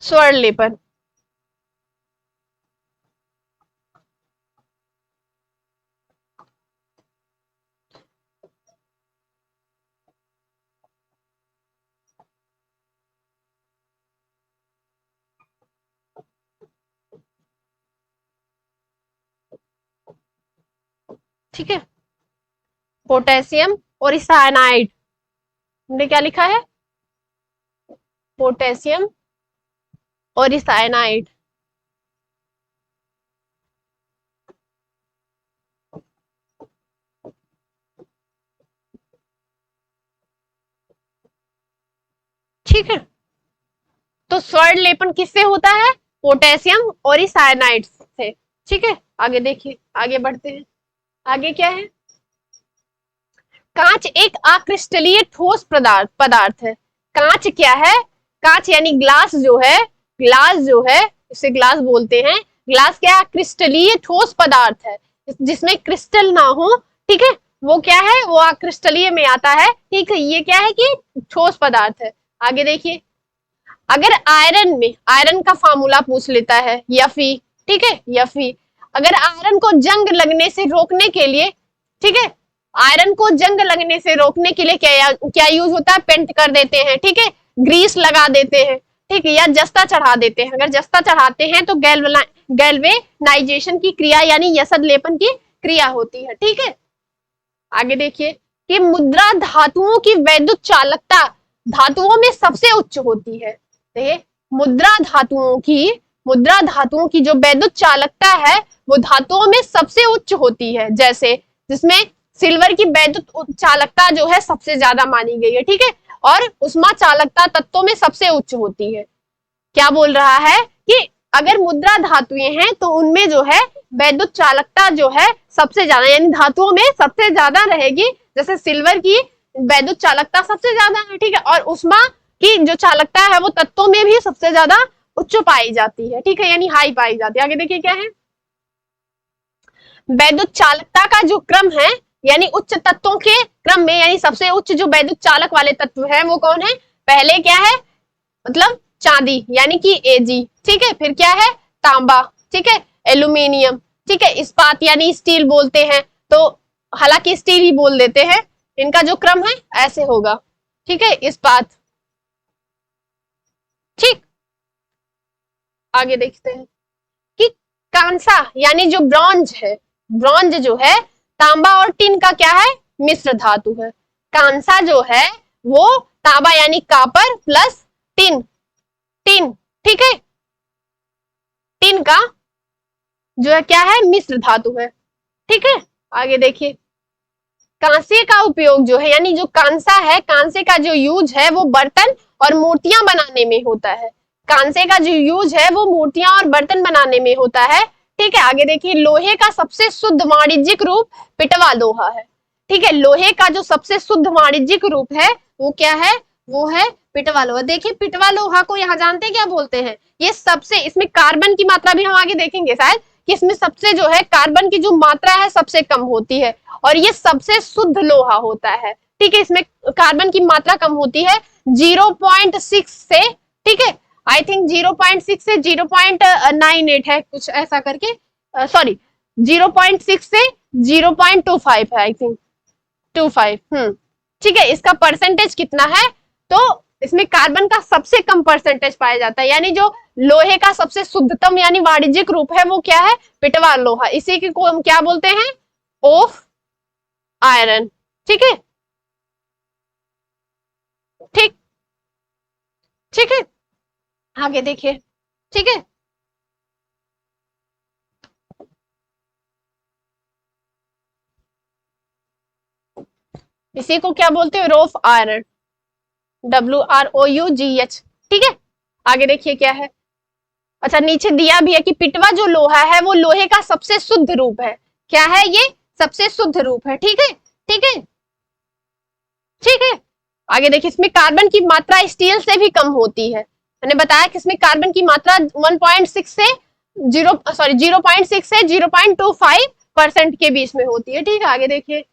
स्वर्ण लेपन। ठीक है, पोटेशियम और साइनाइड, हमने क्या लिखा है, पोटेशियम और साइनाइड। ठीक है, तो स्वर्ण लेपन किससे होता है, पोटेशियम और साइनाइड से। ठीक है, आगे देखिए, आगे बढ़ते हैं, आगे क्या है, कांच एक अक्रिस्टलीय ठोस पदार्थ है। कांच क्या है, कांच यानी ग्लास जो है, ग्लास जो है इसे ग्लास बोलते हैं। ग्लास क्या है, क्रिस्टलीय ठोस पदार्थ है, जिसमें क्रिस्टल ना हो। ठीक है, वो क्या है, वो अक्रिस्टलीय में आता है। ठीक है, ये क्या है कि ठोस पदार्थ है। आगे देखिए, अगर आयरन में, आयरन का फार्मूला पूछ लेता है यफी, ठीक है, यफी, अगर आयरन को जंग लगने से रोकने के लिए, ठीक है, आयरन को जंग लगने से रोकने के लिए क्या क्या यूज होता है, पेंट कर देते हैं, ठीक है, ग्रीस लगा देते हैं, ठीक है, या जस्ता चढ़ा देते हैं। अगर जस्ता चढ़ाते हैं तो गैल्वेनाइजेशन की क्रिया यानी यसद लेपन की क्रिया होती है। ठीक है, आगे देखिए कि मुद्रा धातुओं की वैद्युत चालकता धातुओं में सबसे उच्च होती है। देखिए, मुद्रा धातुओं की जो वैद्युत चालकता है वो धातुओं में सबसे उच्च होती है। जैसे जिसमें सिल्वर की वैद्युत चालकता जो है सबसे ज्यादा मानी गई है। ठीक है, और उष्मा चालकता तत्वों में सबसे उच्च होती है। क्या बोल रहा है कि अगर मुद्रा धातुएं हैं तो उनमें जो है वैद्युत चालकता जो है सबसे ज्यादा, यानी धातुओं में सबसे ज्यादा रहेगी। जैसे सिल्वर की वैद्युत चालकता सबसे ज्यादा है। ठीक है, और उष्मा की जो चालकता है वो तत्वों में भी सबसे ज्यादा उच्च पाई जाती है। ठीक है, यानी हाई पाई जाती है। आगे देखिए क्या है, वैद्युत चालकता का जो क्रम है, यानी उच्च तत्वों के क्रम में, यानी सबसे उच्च जो वैद्युत चालक वाले तत्व है वो कौन है, पहले क्या है, मतलब चांदी यानी कि एजी। ठीक है, फिर क्या है, तांबा, ठीक है, एल्यूमिनियम, ठीक है, इस्पात यानी स्टील बोलते हैं, तो हालांकि स्टील ही बोल देते हैं, इनका जो क्रम है ऐसे होगा। ठीक है, इस्पात। ठीक, आगे देखते हैं कि कांसा यानी जो ब्रॉन्ज है, ब्रॉन्ज जो है तांबा और टिन का क्या है, मिश्र धातु है। कांसा जो है वो तांबा यानी कापर प्लस टिन, टिन, ठीक है, टिन का जो है क्या है, मिश्र धातु है। ठीक है, आगे देखिए, कांसे का उपयोग जो है, यानी जो कांसा है, कांसे का जो यूज है वो बर्तन और मूर्तियां बनाने में होता है। कांसे का जो यूज है वो मूर्तियां और बर्तन बनाने में होता है। ठीक है, आगे देखिए, लोहे का सबसे शुद्ध वाणिज्यिक रूप पिटवा लोहा है। ठीक है, लोहे का जो सबसे शुद्ध वाणिज्यिक रूप है वो क्या है, वो है पिटवा लोहा। देखिए, पिटवा लोहा को यहाँ जानते हैं क्या बोलते हैं, ये सबसे, इसमें कार्बन की मात्रा भी हम आगे देखेंगे शायद, कि इसमें सबसे जो है कार्बन की जो मात्रा है सबसे कम होती है, और ये सबसे शुद्ध लोहा होता है। ठीक है, इसमें कार्बन की मात्रा कम होती है 0.6 से, ठीक है, आई थिंक 0.6 से 0.98 है, कुछ ऐसा करके, सॉरी 0.6 से 0.25 है, आई थिंक 25। ठीक है, इसका परसेंटेज कितना है, तो इसमें कार्बन का सबसे कम परसेंटेज पाया जाता है, यानी जो लोहे का सबसे शुद्धतम यानी वाणिज्यिक रूप है वो क्या है, पिटवा लोहा। इसी को हम क्या बोलते हैं, ऑफ आयरन। ठीक है, ठीक, ठीक है, आगे देखिए, ठीक है, इसी को क्या बोलते हैं, रोफ आयरन, WROUGH। ठीक है, आगे देखिए क्या है, अच्छा नीचे दिया भी है कि पिटवा जो लोहा है वो लोहे का सबसे शुद्ध रूप है। क्या है ये, सबसे शुद्ध रूप है। ठीक है, ठीक है, ठीक है, आगे देखिए, इसमें कार्बन की मात्रा स्टील से भी कम होती है। मैंने बताया कि इसमें कार्बन की मात्रा 1.6 से 0.6 से 0.25% के बीच में होती है। ठीक है, आगे देखिए,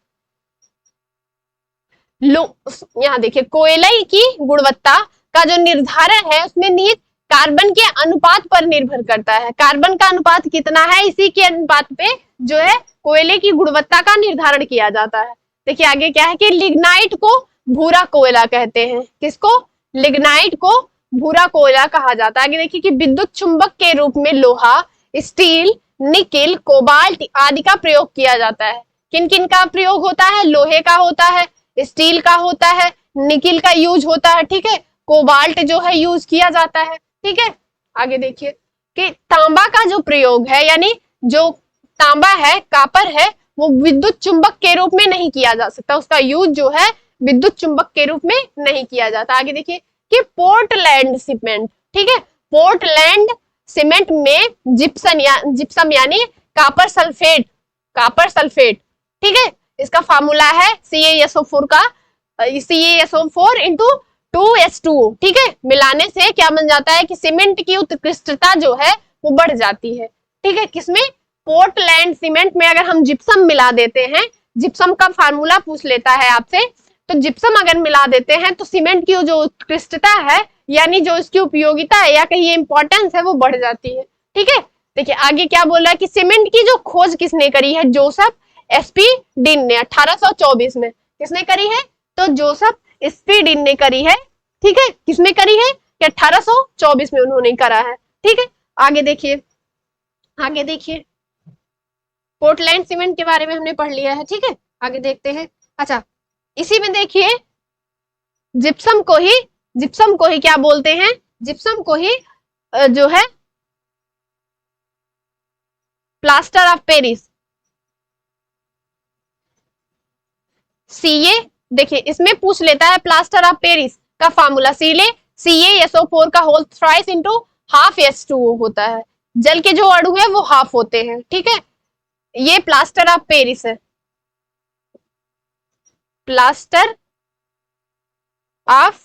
लो, यहाँ देखिए, कोयले की गुणवत्ता का जो निर्धारण है उसमें निहित कार्बन के अनुपात पर निर्भर करता है। कार्बन का अनुपात कितना है, इसी के अनुपात पे जो है कोयले की गुणवत्ता का निर्धारण किया जाता है। देखिए आगे क्या है कि लिग्नाइट को भूरा कोयला कहते हैं। किसको, लिग्नाइट को भूरा कोयला कहा जाता है। आगे देखिए कि विद्युत चुंबक के रूप में लोहा, स्टील, निकिल, कोबाल्ट आदि का प्रयोग किया जाता है। किन किन का प्रयोग होता है, लोहे का होता है, स्टील का होता है, निकिल का यूज होता है, ठीक है, कोबाल्ट जो है यूज किया जाता है, ठीक है। आगे देखिए कि तांबा का जो प्रयोग है, यानी जो तांबा है, कापर है, वो विद्युत चुंबक के रूप में नहीं किया जा सकता, उसका यूज जो है विद्युत चुंबक के रूप में नहीं किया जाता। आगे देखिए कि पोर्टलैंड सीमेंट, ठीक है, पोर्टलैंड सीमेंट में जिप्सम यानी कापर सल्फेट, ठीक है, इसका फार्मूला है CaSO4 का CaSO4 इंटू 2H2O, ठीक है, मिलाने से क्या बन जाता है कि सीमेंट की उत्कृष्टता जो है वो बढ़ जाती है, ठीक है। किसमें, पोर्टलैंड सीमेंट में अगर हम जिप्सम मिला देते हैं, जिप्सम का फार्मूला पूछ लेता है आपसे, तो जिप्सम अगर मिला देते हैं तो सीमेंट की जो उत्कृष्टता है, यानी जो इसकी उपयोगिता है या कहीं इंपॉर्टेंस है, वो बढ़ जाती है, ठीक है। देखिए आगे क्या बोल रहा है कि सीमेंट की जो खोज किसने करी है, जोसेफ SP डिन ने 1824 में, किसने करी है, तो जोसेफ SP डिन ने करी है, ठीक है। किसमें करी है, 1824 में उन्होंने करा है, ठीक है। आगे देखिए पोर्टलैंड सीमेंट के बारे में हमने पढ़ लिया है, ठीक है। आगे देखते हैं। अच्छा, इसी में देखिए जिप्सम को ही क्या बोलते हैं, जिप्सम को ही जो है प्लास्टर ऑफ पेरिस, CA, देखिए इसमें पूछ लेता है प्लास्टर ऑफ पेरिस का फार्मूला CaSO4 का whole thrice into half H2O होता है, जल के जो अणु है वो हाफ होते हैं, ठीक है। ये प्लास्टर ऑफ पेरिस है, प्लास्टर ऑफ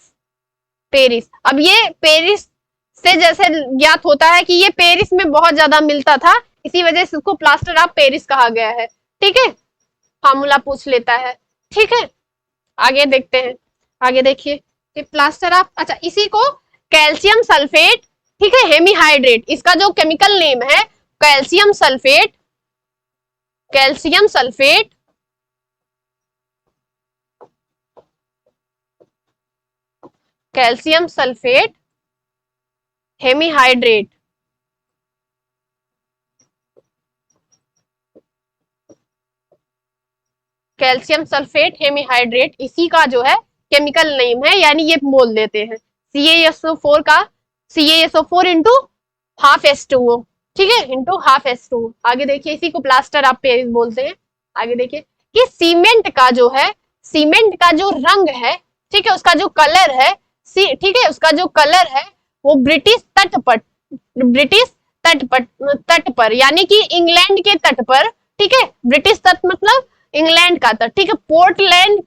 पेरिस। अब ये पेरिस से जैसे ज्ञात होता है कि ये पेरिस में बहुत ज्यादा मिलता था, इसी वजह से इसको प्लास्टर ऑफ पेरिस कहा गया है, ठीक है, फार्मूला पूछ लेता है, ठीक है। आगे देखते हैं। आगे देखिए कि प्लास्टर ऑफ, अच्छा, इसी को कैल्शियम सल्फेट, ठीक है, हेमीहाइड्रेट, इसका जो केमिकल नेम है calcium sulphate hemihydrate, calcium sulphate hemihydrate, इसी का जो है केमिकल नेम है, यानी ये बोल देते हैं CaSO4 इंटू हाफ H2O, ठीक है, इंटू हाफ H2O। आगे देखिए इसी को प्लास्टर ऑफ पेरिस बोलते हैं। आगे देखिए कि सीमेंट का जो रंग है, ठीक है, उसका जो कलर है, ठीक है, उसका जो कलर है वो ब्रिटिश तट पर यानी कि इंग्लैंड के तट पर, ठीक है, ब्रिटिश तट मतलब इंग्लैंड का तट, ठीक है, पोर्टलैंड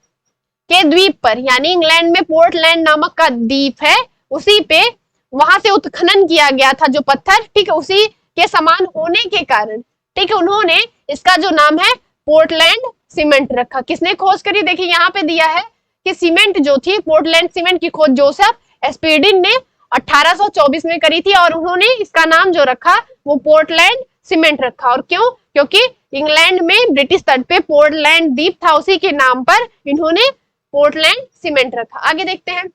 के द्वीप पर, यानी इंग्लैंड में पोर्टलैंड नामक का द्वीप है, उसी पे वहां से उत्खनन किया गया था जो पत्थर, ठीक है, उसी के समान होने के कारण, ठीक है, उन्होंने इसका जो नाम है पोर्टलैंड सीमेंट रखा। किसने खोज करी, देखिए यहाँ पे दिया है कि सीमेंट जो थी, पोर्टलैंड सीमेंट की खोज जोसेफ SP डिन ने 1824 में करी थी, और उन्होंने इसका नाम जो रखा वो पोर्टलैंड सीमेंट रखा। और क्यों, क्योंकि इंग्लैंड में ब्रिटिश तट पे पोर्टलैंड द्वीप था, उसी के नाम पर इन्होंने पोर्टलैंड सीमेंट रखा। आगे देखते हैं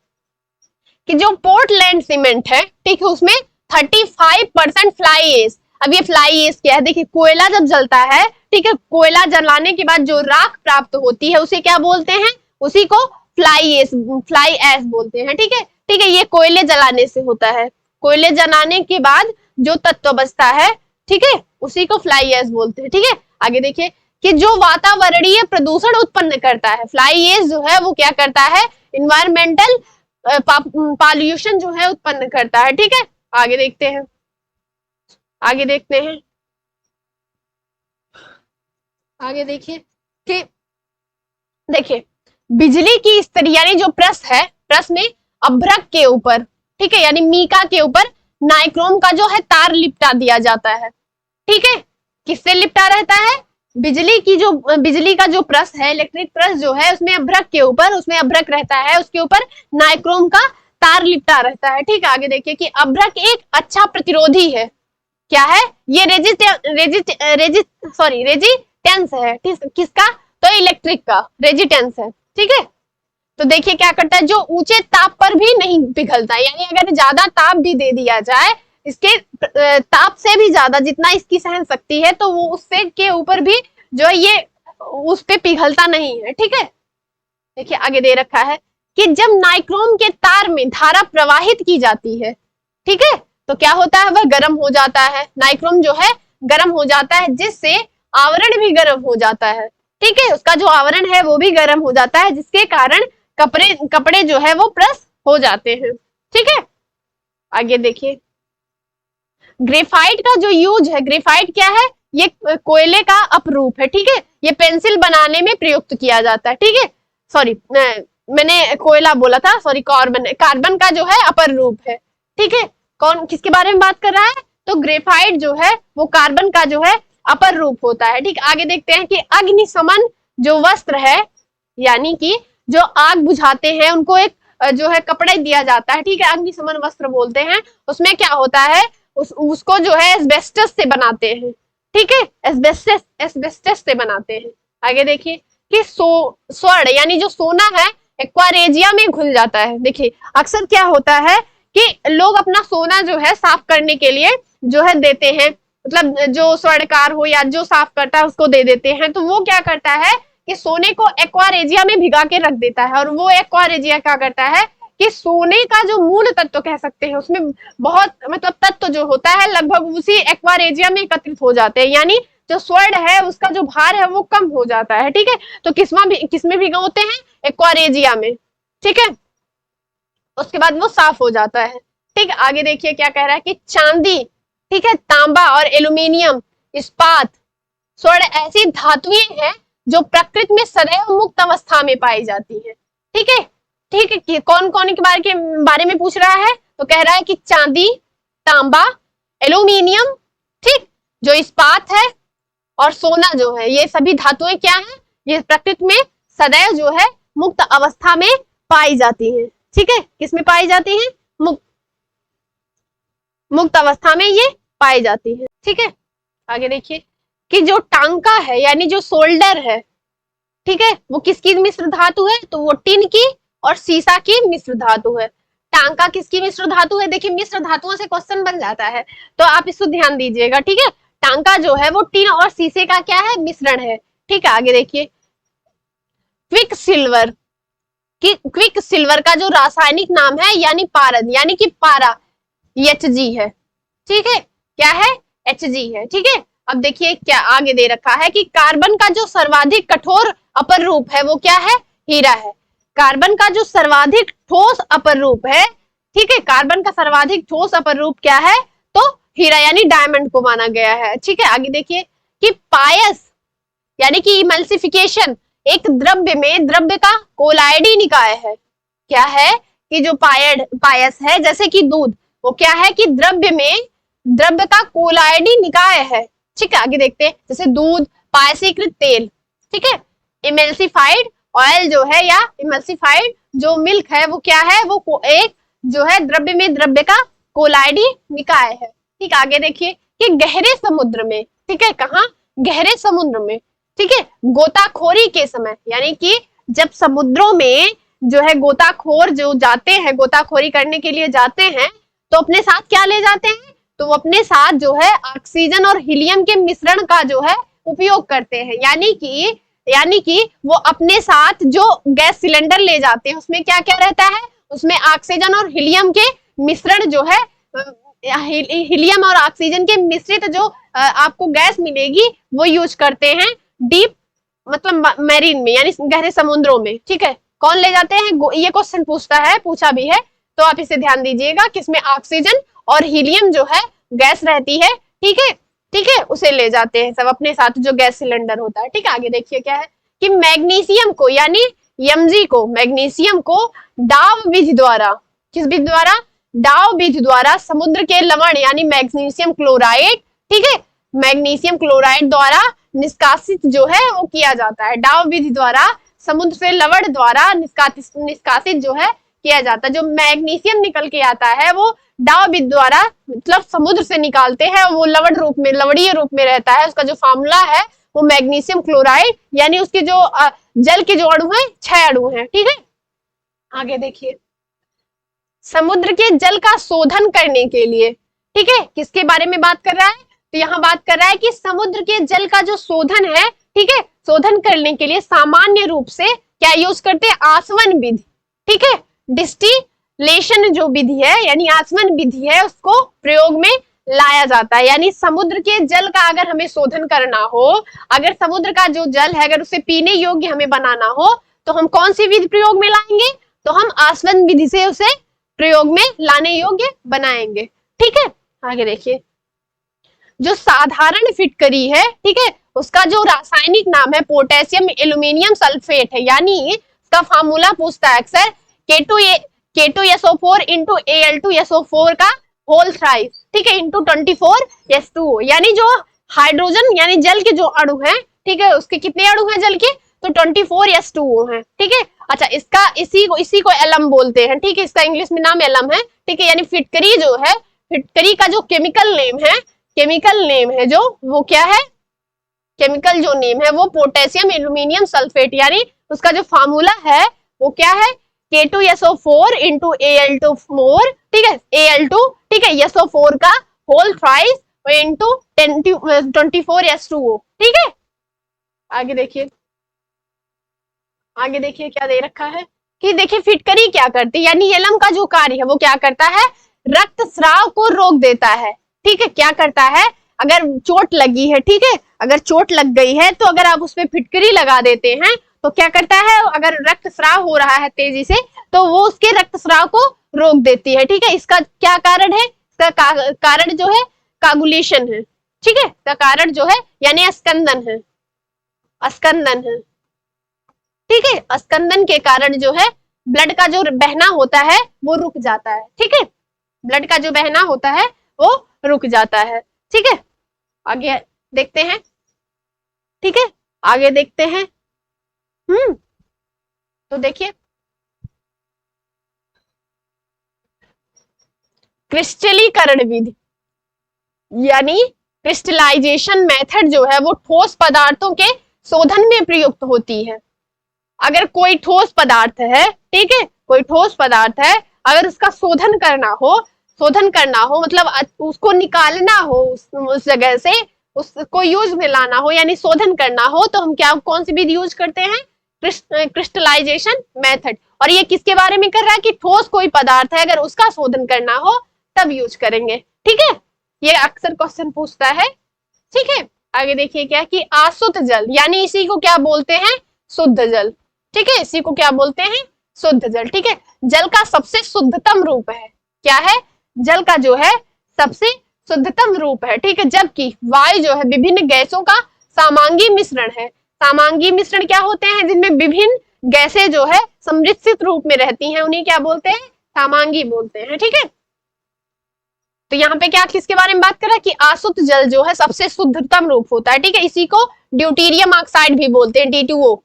कि जो पोर्टलैंड सीमेंट है, ठीक है, उसमें 35% फ्लाई एश। अब ये फ्लाई एश क्या है, देखिए कोयला जब जलता है, ठीक है, कोयला जलाने के बाद जो राख प्राप्त होती है उसे क्या बोलते हैं, उसी को फ्लाई एश बोलते हैं, ठीक है, ये कोयले जलाने से होता है, कोयले जलाने के बाद जो तत्व बचता है, ठीक है, उसी को फ्लाई एश बोलते हैं, ठीक है। आगे देखिए कि जो वातावरणीय प्रदूषण उत्पन्न करता है, फ्लाई एश जो है वो क्या करता है, इन्वायरमेंटल पॉल्यूशन जो है उत्पन्न करता है, ठीक है। आगे देखते हैं। आगे देखिए कि देखिए बिजली की स्त्री यानी जो प्रेस है, प्रेस में अभ्रक के ऊपर, ठीक है, यानी मीका के ऊपर नाइक्रोम का जो है तार लिपटा दिया जाता है, ठीक है। किससे लिपटा रहता है, बिजली का जो प्रेस है, इलेक्ट्रिक प्रेस जो है, उसमें अभ्रक के ऊपर, उसमें अभ्रक रहता है, उसके ऊपर नाइक्रोम का तार लिपटा रहता है, ठीक है। आगे देखिए कि अभ्रक एक अच्छा प्रतिरोधी है, क्या है ये, रेजिस्टेंस है, किसका, तो इलेक्ट्रिक का रेजिस्टेंस है, ठीक है। तो देखिए क्या करता है, जो ऊंचे ताप पर भी नहीं पिघलता, यानी अगर ज्यादा ताप भी दे दिया जाए, इसके ताप से भी ज्यादा जितना इसकी सहन शक्ति है, तो वो उससे के ऊपर भी जो ये उस पे पिघलता नहीं है, ठीक है। देखिए आगे दे रखा है कि जब नाइक्रोम के तार में धारा प्रवाहित की जाती है, ठीक है, तो क्या होता है, वह गर्म हो जाता है, नाइक्रोम जो है गर्म हो जाता है, जिससे आवरण भी गर्म हो जाता है, ठीक है, उसका जो आवरण है वो भी गर्म हो जाता है, जिसके कारण कपड़े जो है वो प्रेस हो जाते हैं, ठीक है। आगे देखिए, ग्रेफाइट का जो यूज है, ग्रेफाइट क्या है, ये कोयले का अपरूप है, ठीक है, ये पेंसिल बनाने में प्रयुक्त किया जाता है, ठीक है, सॉरी मैंने कोयला बोला था, सॉरी कार्बन का जो है अपर रूप है, ठीक है। कौन किसके बारे में बात कर रहा है, तो ग्रेफाइट जो है वो कार्बन का जो है अपर रूप होता है, ठीक। आगे देखते हैं कि अग्निशमन जो वस्त्र है, यानी कि जो आग बुझाते हैं उनको एक जो है कपड़ा दिया जाता है, ठीक है, अग्निशमन वस्त्र बोलते हैं। उसमें क्या होता है, उसको जो है एस्बेस्टस से बनाते हैं, ठीक है, एस्बेस्टस से बनाते हैं। आगे देखिए कि स्वर्ण यानी जो सोना है एक्वारेजिया में घुल जाता है। देखिए अक्सर क्या होता है कि लोग अपना सोना जो है साफ करने के लिए जो है देते हैं, मतलब जो स्वर्णकार हो या जो साफ करता है उसको दे देते हैं, तो वो क्या करता है कि सोने को एक्वारेजिया में भिगा के रख देता है, और वो एक्वारेजिया क्या करता है कि सोने का जो मूल तत्व कह सकते हैं, उसमें बहुत मतलब तत्व जो होता है लगभग उसी एक्वारेजिया में एकत्रित हो जाते हैं, यानी जो स्वर्ण है उसका जो भार है वो कम हो जाता है, ठीक है। तो किसमें भिगोते हैं, एक्वारेजिया में, ठीक है, उसके बाद वो साफ हो जाता है, ठीक है। आगे देखिए क्या कह रहा है कि चांदी, ठीक है, तांबा और एल्यूमिनियम, इस्पात, स्वर्ण ऐसी धातुएं हैं जो प्रकृति में सदैव मुक्त अवस्था में पाई जाती है, ठीक है, ठीक है। कि कौन कौन के बारे में पूछ रहा है, तो कह रहा है कि चांदी, तांबा, एल्यूमिनियम, ठीक, जो इस्पात है और सोना जो है, ये सभी धातुएं क्या है, ये प्रकृति में सदैव जो है मुक्त अवस्था में पाई जाती है, ठीक है, किसमें पाई जाती है, मुक्त अवस्था में ये पाई जाती है, ठीक है। आगे देखिए कि जो टांका है यानी जो सोल्डर है, ठीक है, वो किसकी मिश्र धातु है, तो वो टिन की और सीसा की मिश्र धातु है। टांका किसकी मिश्र धातु है, देखिए मिश्र धातुओं से क्वेश्चन बन जाता है, तो आप इसको ध्यान दीजिएगा, ठीक है। टांका जो है वो टिन और सीसे का क्या है, मिश्रण है, ठीक है। आगे देखिए क्विक सिल्वर, क्विक सिल्वर का जो रासायनिक नाम है यानी पारद यानी कि पारा, Hg है, ठीक है, क्या है, Hg है, ठीक है। अब देखिए क्या आगे दे रखा है कि कार्बन का जो सर्वाधिक कठोर अपर रूप है वो क्या है, हीरा है। कार्बन का जो सर्वाधिक ठोस अपर रूप है, ठीक है, कार्बन का सर्वाधिक ठोस अपर रूप क्या है, तो हीरा यानी डायमंड को माना गया है, ठीक है। आगे देखिए कि पायस यानी कि इमल्सिफिकेशन, एक द्रव्य में द्रव्य का कोलाइडी निकाय है, क्या है कि जो पायस है जैसे कि दूध, वो क्या है कि द्रव्य में द्रव्य का कोलाइडी निकाय है, ठीक है। आगे देखते हैं जैसे दूध, पायसीकृत तेल, ठीक है, इमल्सिफाइड ऑयल जो है या इमल्सिफाइड जो मिल्क है वो क्या है, वो एक जो है द्रव्य में द्रव्य का कोलाइडी निकाय है, ठीक। आगे देखिए कि गहरे समुद्र में, ठीक है, कहा, गहरे समुद्र में, ठीक है, गोताखोरी के समय, यानी कि जब समुद्रों में जो है गोताखोर जो जाते हैं, गोताखोरी करने के लिए जाते हैं, तो अपने साथ क्या ले जाते हैं, तो वो अपने साथ जो है ऑक्सीजन और हीलियम के मिश्रण का जो है उपयोग करते हैं, यानी कि वो अपने साथ जो गैस सिलेंडर ले जाते हैं उसमें क्या क्या रहता है, उसमें ऑक्सीजन और हीलियम के मिश्रण जो है, हीलियम और ऑक्सीजन के मिश्रित जो आपको गैस मिलेगी वो यूज करते हैं डीप मतलब मैरीन में यानी गहरे समुद्रों में, ठीक है। कौन ले जाते हैं, ये क्वेश्चन पूछा भी है, तो आप इसे ध्यान दीजिएगा, किसमें ऑक्सीजन और हीलियम जो है गैस रहती है, ठीक है, उसे ले जाते हैं सब अपने साथ जो गैस सिलेंडर होता है, ठीक है। आगे देखिए क्या है कि मैग्नीशियम को यानी Mg को, मैग्नीशियम को डाव विधि द्वारा, किस विधि द्वारा, डाव विधि द्वारा समुद्र के लवण यानी मैग्नीशियम क्लोराइड, ठीक है, मैग्नीशियम क्लोराइड द्वारा निष्कासित जो है वो किया जाता है, डाव विधि द्वारा समुद्र से लवण द्वारा निष्कासित जो है किया जाता है। जो मैग्नीशियम निकल के आता है वो डाव विधि द्वारा मतलब समुद्र से निकालते हैं, वो लवण रूप में, लवणीय रूप में रहता है, उसका जो फॉर्मूला है वो मैग्नीशियम क्लोराइड यानी उसके जो जल के जो अणु है 6 अणु हैं, ठीक है। आगे देखिए समुद्र के जल का शोधन करने के लिए, ठीक है, किसके बारे में बात कर रहा है, तो यहाँ बात कर रहा है कि समुद्र के जल का जो शोधन है, ठीक है, शोधन करने के लिए सामान्य रूप से क्या यूज करते हैं, आसवन विधि, ठीक है, डिस्टिलेशन जो विधि है यानी आसवन विधि है उसको प्रयोग में लाया जाता है। यानी समुद्र के जल का अगर हमें शोधन करना हो, अगर समुद्र का जो जल है अगर उसे पीने योग्य हमें बनाना हो तो हम कौन सी विधि प्रयोग में लाएंगे, तो हम आसवन विधि से उसे प्रयोग में लाने योग्य बनाएंगे, ठीक है। आगे देखिए, जो साधारण फिटकरी है, ठीक है, उसका जो रासायनिक नाम है पोटेशियम एल्यूमिनियम सल्फेट है, यानी इसका फार्मूला पूछता है अक्सर K2SO4 इंटू Al2SO4 का होल थ्राइस, ठीक है, इंटू 24S2, यानी जो हाइड्रोजन यानी जल के जो अणु हैं, ठीक है, उसके कितने अणु हैं जल के, तो 24S2 हैं, ठीक है। अच्छा, इसका इसी को एलम बोलते हैं, ठीक है, इसका इंग्लिश में नाम एलम है, ठीक है। यानी फिटकरी जो है, फिटकरी का जो केमिकल नेम है जो वो क्या है, केमिकल जो नेम है वो पोटेशियम एल्यूमिनियम सल्फेट, यानी उसका जो फार्मूला है वो क्या है, K2SO4 इंटू Al2, ठीक है, Al2, ठीक है, SO4 का होल थ्राइस इंटू 24S2O, ठीक है। आगे देखिए क्या दे रखा है कि देखिए फिटकरी क्या करती है, यानी एलम का जो कार्य है वो क्या करता है, रक्तस्राव को रोक देता है, ठीक है। क्या करता है, अगर चोट लगी है, ठीक है, अगर चोट लग गई है तो अगर आप उस पर फिटकरी लगा देते हैं तो क्या करता है, अगर रक्तस्राव हो रहा है तेजी से तो वो उसके रक्तस्राव को रोक देती है, ठीक है। इसका क्या कारण है, इसका कारण जो है कागुलेशन है, ठीक है, इसका कारण जो है यानी स्कंदन है, ठीक है। स्कंदन के कारण जो है ब्लड का जो बहना होता है वो रुक जाता है, ठीक है, ब्लड का जो बहना होता है वो रुक जाता है, ठीक है। आगे देखते हैं, ठीक है, आगे देखते हैं। तो देखिए क्रिस्टलीकरण विधि यानी क्रिस्टलाइजेशन मेथड जो है वो ठोस पदार्थों के शोधन में प्रयुक्त होती है। अगर कोई ठोस पदार्थ है, ठीक है, कोई ठोस पदार्थ है, अगर उसका शोधन करना हो मतलब उसको निकालना हो उस जगह से, उसको यूज में लाना हो यानी शोधन करना हो, तो हम क्या कौन सी विधि यूज करते हैं, क्रिस्टलाइजेशन मेथड। और ये किसके बारे में कर रहा है कि ठोस कोई पदार्थ है अगर उसका शोधन करना हो तब यूज करेंगे, ठीक है। ये अक्सर क्वेश्चन पूछता है, ठीक है। आगे देखिए क्या कि अशुद्ध जल यानी इसी को क्या बोलते हैं, शुद्ध जल, ठीक है, इसी को क्या बोलते हैं, शुद्ध जल, ठीक है। जल का सबसे शुद्धतम रूप है, क्या है, जल का जो है सबसे शुद्धतम रूप है, ठीक है। जबकि वायु जो है विभिन्न गैसों का सामांगी मिश्रण है। सामांगी मिश्रण क्या होते हैं, जिनमें विभिन्न गैसें जो है सम्मिश्रित रूप में रहती हैं, उन्हें क्या बोलते हैं, सामांगी बोलते हैं, ठीक है। तो यहाँ पे क्या किसके बारे में बात कर रहा है कि अशुद्ध जल जो है सबसे शुद्धतम रूप होता है, ठीक है। इसी को ड्यूटीरियम ऑक्साइड भी बोलते हैं, D2O,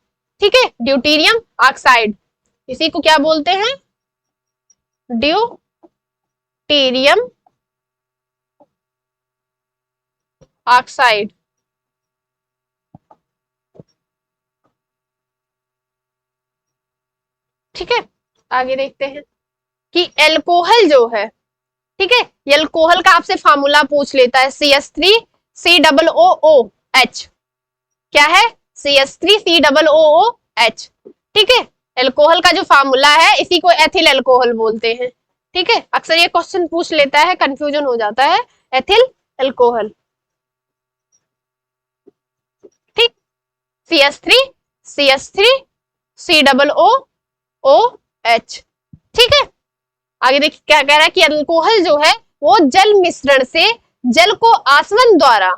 ठीक है, ड्यूटीरियम ऑक्साइड, इसी को क्या बोलते हैं, ड्यूटीरियम ऑक्साइड, ठीक है। आगे देखते हैं कि एल्कोहल जो है, ठीक है, एल्कोहल का आपसे फार्मूला पूछ लेता है, CH3COOH, क्या है, CH3COOH, ठीक है। एल्कोहल का जो फार्मूला है इसी को एथिल एल्कोहल बोलते हैं, ठीक है। अक्सर ये क्वेश्चन पूछ लेता है, कंफ्यूजन हो जाता है, एथिल एल्कोहल, ठीक, CH3COOH, ठीक है। आगे देखिए क्या कह रहा है कि अल्कोहल जो है वो जल मिश्रण से जल को आसवन द्वारा,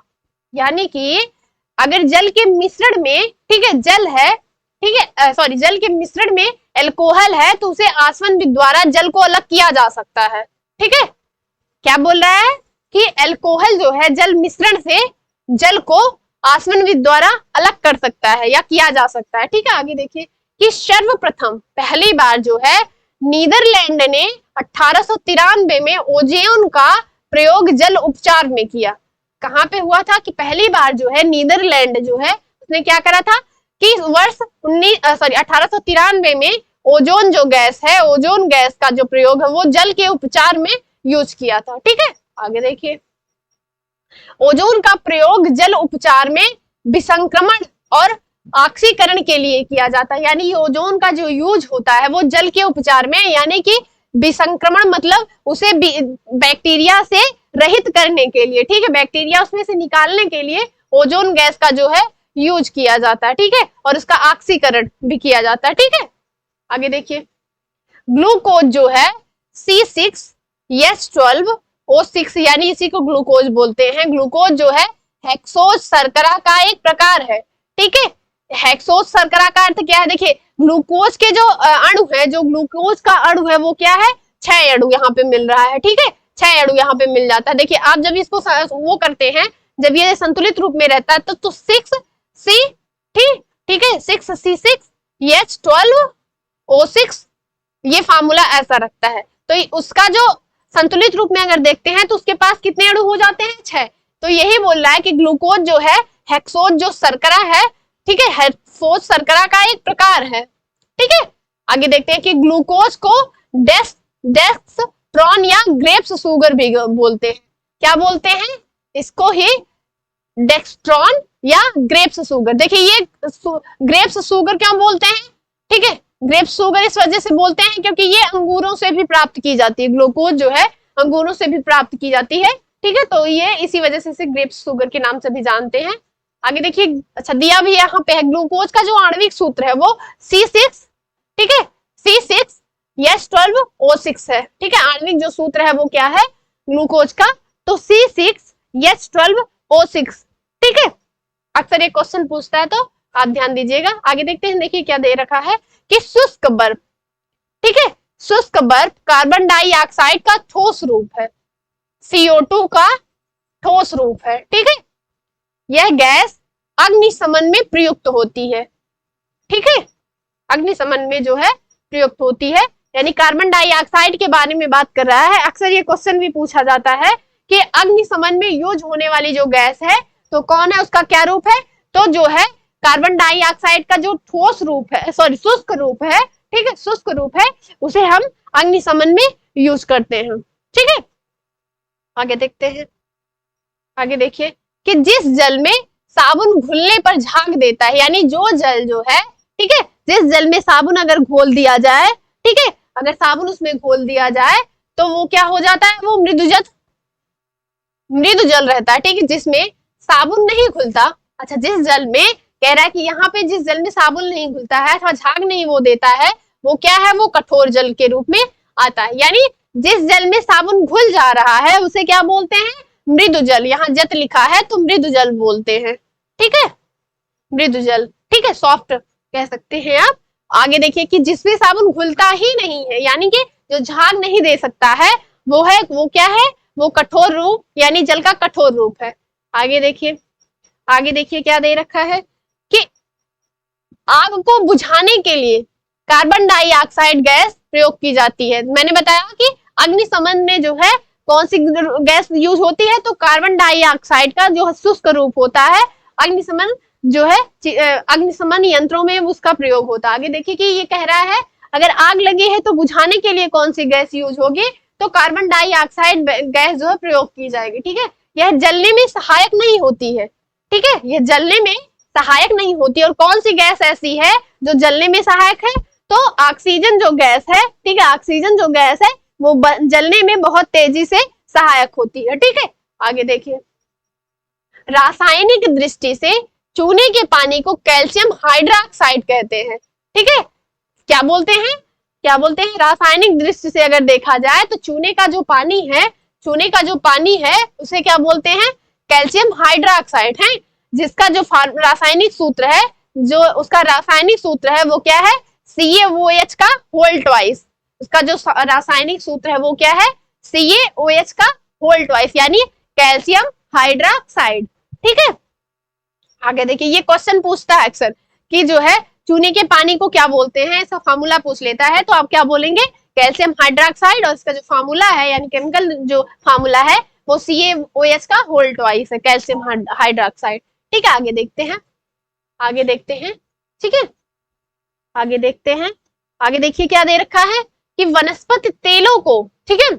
यानी कि अगर जल के मिश्रण में, ठीक है, जल है, ठीक है, सॉरी, जल के मिश्रण में अल्कोहल है तो उसे आसवन द्वारा जल को अलग किया जा सकता है, ठीक है। क्या बोल रहा है कि अल्कोहल जो है जल मिश्रण से जल को आसवन द्वारा अलग कर सकता है या किया जा सकता है, ठीक है। आगे देखिए कि सर्वप्रथम पहली बार जो है नीदरलैंड ने 1893 में ओजोन का प्रयोग जल उपचार में किया। कहाँ पे हुआ था कि पहली बार जो है नीदरलैंड जो है उसने क्या करा था कि वर्ष 1893 में ओजोन जो गैस है, ओजोन गैस का जो प्रयोग है वो जल के उपचार में यूज किया था, ठीक है। आगे देखिए ओजोन का प्रयोग जल उपचार में विसंक्रमण और ऑक्सीकरण के लिए किया जाता है। यानी ओजोन का जो यूज होता है वो जल के उपचार में, यानी कि विसंक्रमण मतलब उसे बैक्टीरिया से रहित करने के लिए, ठीक है, बैक्टीरिया उसमें से निकालने के लिए ओजोन गैस का जो है यूज किया जाता है, ठीक है, और उसका ऑक्सीकरण भी किया जाता है, ठीक है। आगे देखिए, ग्लूकोज जो है C6H12O6 यानी इसी को ग्लूकोज बोलते हैं। ग्लूकोज जो है हेक्सोज शर्करा का एक प्रकार है, ठीक है। हेक्सोज शर्करा का अर्थ क्या है, देखिए ग्लूकोज के जो अणु है, जो ग्लूकोज का अणु है वो क्या है, 6 अणु यहाँ पे मिल रहा है, ठीक है, 6 अणु यहाँ पे मिल जाता है। देखिए आप जब इसको वो करते हैं, जब ये संतुलित रूप में रहता है तो 6C, ठीक है, 6C6H12O6 ये फार्मूला ऐसा रखता है। तो उसका जो संतुलित रूप में अगर देखते हैं तो उसके पास कितने अणु हो जाते हैं, 6। तो यही बोल रहा है कि ग्लूकोज जो है हेक्सोज जो शर्करा है, ठीक है, हेक्सोज शर्करा का एक प्रकार है, ठीक है। आगे देखते हैं कि ग्लूकोज को डेक्सट्रॉन या ग्रेप्स शुगर भी बोलते हैं। क्या बोलते हैं इसको ही, डेक्सट्रॉन या ग्रेप्स शुगर। देखिए ये ग्रेप्स शुगर क्यों बोलते हैं, ठीक है, ग्रेप्स शुगर इस वजह से बोलते हैं क्योंकि ये अंगूरों से भी प्राप्त की जाती है, ग्लूकोज जो है अंगूरों से भी प्राप्त की जाती है, ठीक है, तो ये इसी वजह से इसे ग्रेप्स शुगर के नाम से भी जानते हैं। आगे देखिए, अच्छा दिया भी यहाँ पे है, ग्लूकोज का जो आणविक सूत्र है वो C6, ठीक है, C6H12O6 है, ठीक है, आणविक जो सूत्र है वो क्या है ग्लूकोज का, तो C6H12O6, ठीक है। अक्सर ये क्वेश्चन पूछता है तो आप ध्यान दीजिएगा। आगे देखते हैं, देखिए क्या दे रखा है कि शुष्क बर्फ, ठीक है, शुष्क बर्फ कार्बन डाइऑक्साइड का ठोस रूप है, CO2 का ठोस रूप है, ठीक है। यह गैस अग्निशमन में प्रयुक्त होती है, ठीक है, अग्निशमन में जो है प्रयुक्त होती है, यानी कार्बन डाइऑक्साइड के बारे में बात कर रहा है। अक्सर ये क्वेश्चन भी पूछा जाता है कि अग्निशमन में यूज होने वाली जो गैस है तो कौन है, उसका क्या रूप है, तो जो है कार्बन डाइऑक्साइड का जो ठोस रूप है, सॉरी शुष्क रूप है, ठीक है, शुष्क रूप है, उसे हम अग्निशमन में यूज करते हैं, ठीक है। आगे देखते हैं, आगे देखिए कि जिस जल में साबुन घुलने पर झाग देता है, यानी जो जल जो है, ठीक है, जिस जल में साबुन अगर घोल दिया जाए, ठीक है, अगर साबुन उसमें घोल दिया जाए तो वो क्या हो जाता है, वो मृदु जल रहता है, ठीक है, जिसमें साबुन नहीं घुलता। अच्छा, जिस जल में कह रहा है कि यहाँ पे जिस जल में साबुन नहीं घुलता है अथवा झाग नहीं वो देता है, वो क्या है, वो कठोर जल के रूप में आता है। यानी जिस जल में साबुन घुल जा रहा है उसे क्या बोलते हैं, मृदु जल। यहाँ जत लिखा है तो मृदु जल बोलते हैं, ठीक है, मृदु जल, ठीक है, सॉफ्ट कह सकते हैं आप। आगे देखिए कि जिसमें साबुन घुलता ही नहीं है, यानी कि जो झाग नहीं दे सकता है वो है, वो क्या है, वो कठोर रूप, यानी जल का कठोर रूप है। आगे देखिए, आगे देखिए क्या दे रखा है कि आग को बुझाने के लिए कार्बन डाइऑक्साइड गैस प्रयोग की जाती है। मैंने बताया कि अग्निशमन में जो है कौन सी गैस यूज होती है, तो कार्बन डाइऑक्साइड का जो शुष्क रूप होता है अग्निशमन जो है अग्निशमन यंत्रों में उसका प्रयोग होता है। आगे देखिए कि ये कह रहा है अगर आग लगी है तो बुझाने के लिए कौन सी गैस यूज होगी, तो कार्बन डाइऑक्साइड गैस जो है प्रयोग की जाएगी, ठीक है। यह जलने में सहायक नहीं होती है, ठीक है, यह जलने में सहायक नहीं होती। और कौन सी गैस ऐसी है जो जलने में सहायक है, तो ऑक्सीजन जो गैस है, ठीक है, ऑक्सीजन जो गैस है वो जलने में बहुत तेजी से सहायक होती है, ठीक है। आगे देखिए, रासायनिक दृष्टि से चूने के पानी को कैल्शियम हाइड्रोक्साइड कहते हैं, ठीक है। क्या बोलते हैं, क्या बोलते हैं, रासायनिक दृष्टि से अगर देखा जाए तो चूने का जो पानी है, चूने का जो पानी है उसे क्या बोलते हैं, कैल्शियम हाइड्रोक्साइड है, जिसका जो रासायनिक सूत्र है, जो उसका रासायनिक सूत्र है वो क्या है, CaOH का होल ट्वाइस। उसका जो रासायनिक सूत्र है वो क्या है, CaOH का होल ट्वाइस, यानी कैल्शियम हाइड्रोक्साइड, ठीक है। आगे देखिए, ये क्वेश्चन पूछता है अक्सर कि जो है चूने के पानी को क्या बोलते हैं, इसका फार्मूला पूछ लेता है, तो आप क्या बोलेंगे, कैल्शियम हाइड्रोक्साइड, और इसका जो फार्मूला है यानी केमिकल जो फार्मूला है वो CaOH का होल ट्वाइस है, कैल्शियम हाइड्रोक्साइड, ठीक है। आगे देखते हैं, आगे देखते हैं, ठीक है, आगे देखते हैं। आगे देखिए क्या दे रखा है कि वनस्पति तेलों को, ठीक है,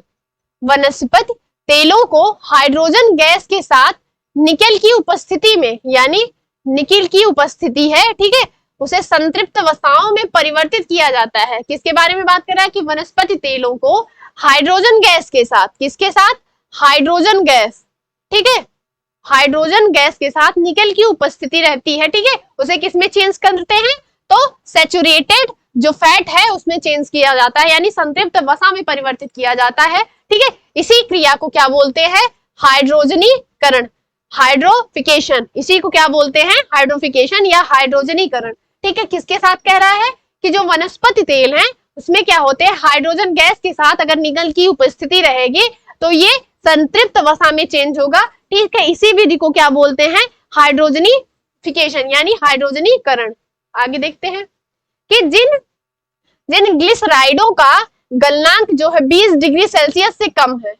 वनस्पति तेलों को हाइड्रोजन गैस के साथ निकेल की उपस्थिति में, यानी निकेल की उपस्थिति है, ठीक है, उसे संतृप्त वसाओं में परिवर्तित किया जाता है। किसके बारे में बात कर रहा है कि वनस्पति तेलों को हाइड्रोजन गैस के साथ, किसके साथ, हाइड्रोजन गैस, ठीक है, हाइड्रोजन गैस के साथ निकेल की उपस्थिति रहती है, ठीक है, उसे किसमें चेंज करते हैं, तो सैचुरेटेड जो फैट है उसमें चेंज किया जाता है, यानी संतृप्त वसा में परिवर्तित किया जाता है, ठीक है। इसी क्रिया को क्या बोलते हैं, हाइड्रोजनीकरण, हाइड्रोफिकेशन, इसी को क्या बोलते हैं, हाइड्रोफिकेशन या हाइड्रोजनीकरण, ठीक है। किसके साथ कह रहा है कि जो वनस्पति तेल है उसमें क्या होते हैं, हाइड्रोजन गैस के साथ अगर निकेल की उपस्थिति रहेगी तो ये संतृप्त वसा में चेंज होगा, ठीक है। इसी विधि को क्या बोलते हैं, हाइड्रोजनीफिकेशन यानी हाइड्रोजनीकरण। आगे देखते हैं कि जिन ग्लिसराइडों का गलनांक जो है 20 डिग्री सेल्सियस से कम है,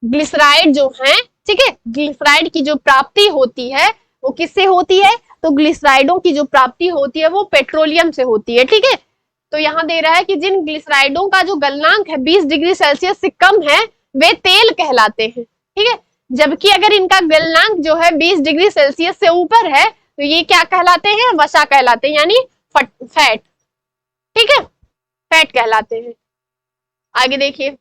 ग्लिसराइड जो है, ठीक है, ग्लिसराइड की जो प्राप्ति होती है वो किससे होती है, तो ग्लिसराइडों की जो प्राप्ति होती है वो पेट्रोलियम से होती है, ठीक है। तो यहाँ दे रहा है कि जिन ग्लिसराइडों का जो गलनांक है 20 डिग्री सेल्सियस से कम है वे तेल कहलाते हैं, ठीक है। जबकि अगर इनका गलनांक जो है 20 डिग्री सेल्सियस से ऊपर है तो ये क्या कहलाते हैं, वसा कहलाते हैं, यानी फैट, ठीक है, फैट कहलाते हैं। आगे देखिए,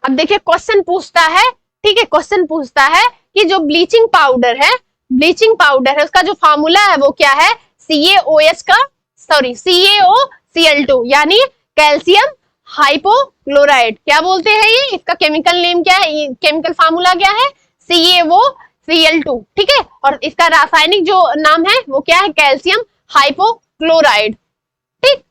अब देखिए क्वेश्चन पूछता है, ठीक है, क्वेश्चन पूछता है कि जो ब्लीचिंग पाउडर है, ब्लीचिंग पाउडर है उसका जो फार्मूला है वो क्या है, CaCl2 यानी कैल्शियम हाइपोक्लोराइड, क्या बोलते हैं ये, इसका केमिकल नेम क्या है, केमिकल फार्मूला क्या है, CaCl2, ठीक है, और इसका रासायनिक जो नाम है वो क्या है, कैल्शियम हाइपोक्लोराइड, ठीक।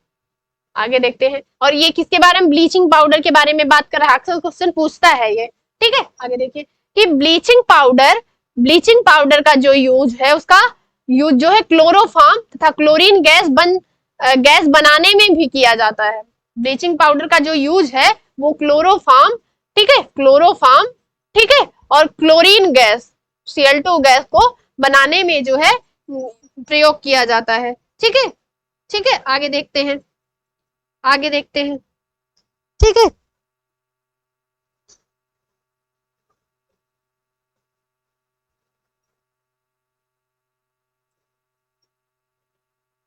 आगे देखते हैं, और ये किसके बारे में, ब्लीचिंग पाउडर के बारे में बात कर रहा है, अक्सर क्वेश्चन पूछता है ये, ठीक है। आगे देखिए कि ब्लीचिंग पाउडर का जो यूज है, उसका यूज जो है क्लोरोफॉर्म तथा क्लोरीन गैस बनाने में भी किया जाता है। ब्लीचिंग पाउडर का जो यूज है वो क्लोरोफॉर्म, ठीक है, क्लोरोफॉर्म, ठीक है, और क्लोरीन गैस Cl2 गैस को बनाने में जो है प्रयोग किया जाता है, ठीक है, ठीक है। आगे देखते हैं, आगे देखते हैं, ठीक है।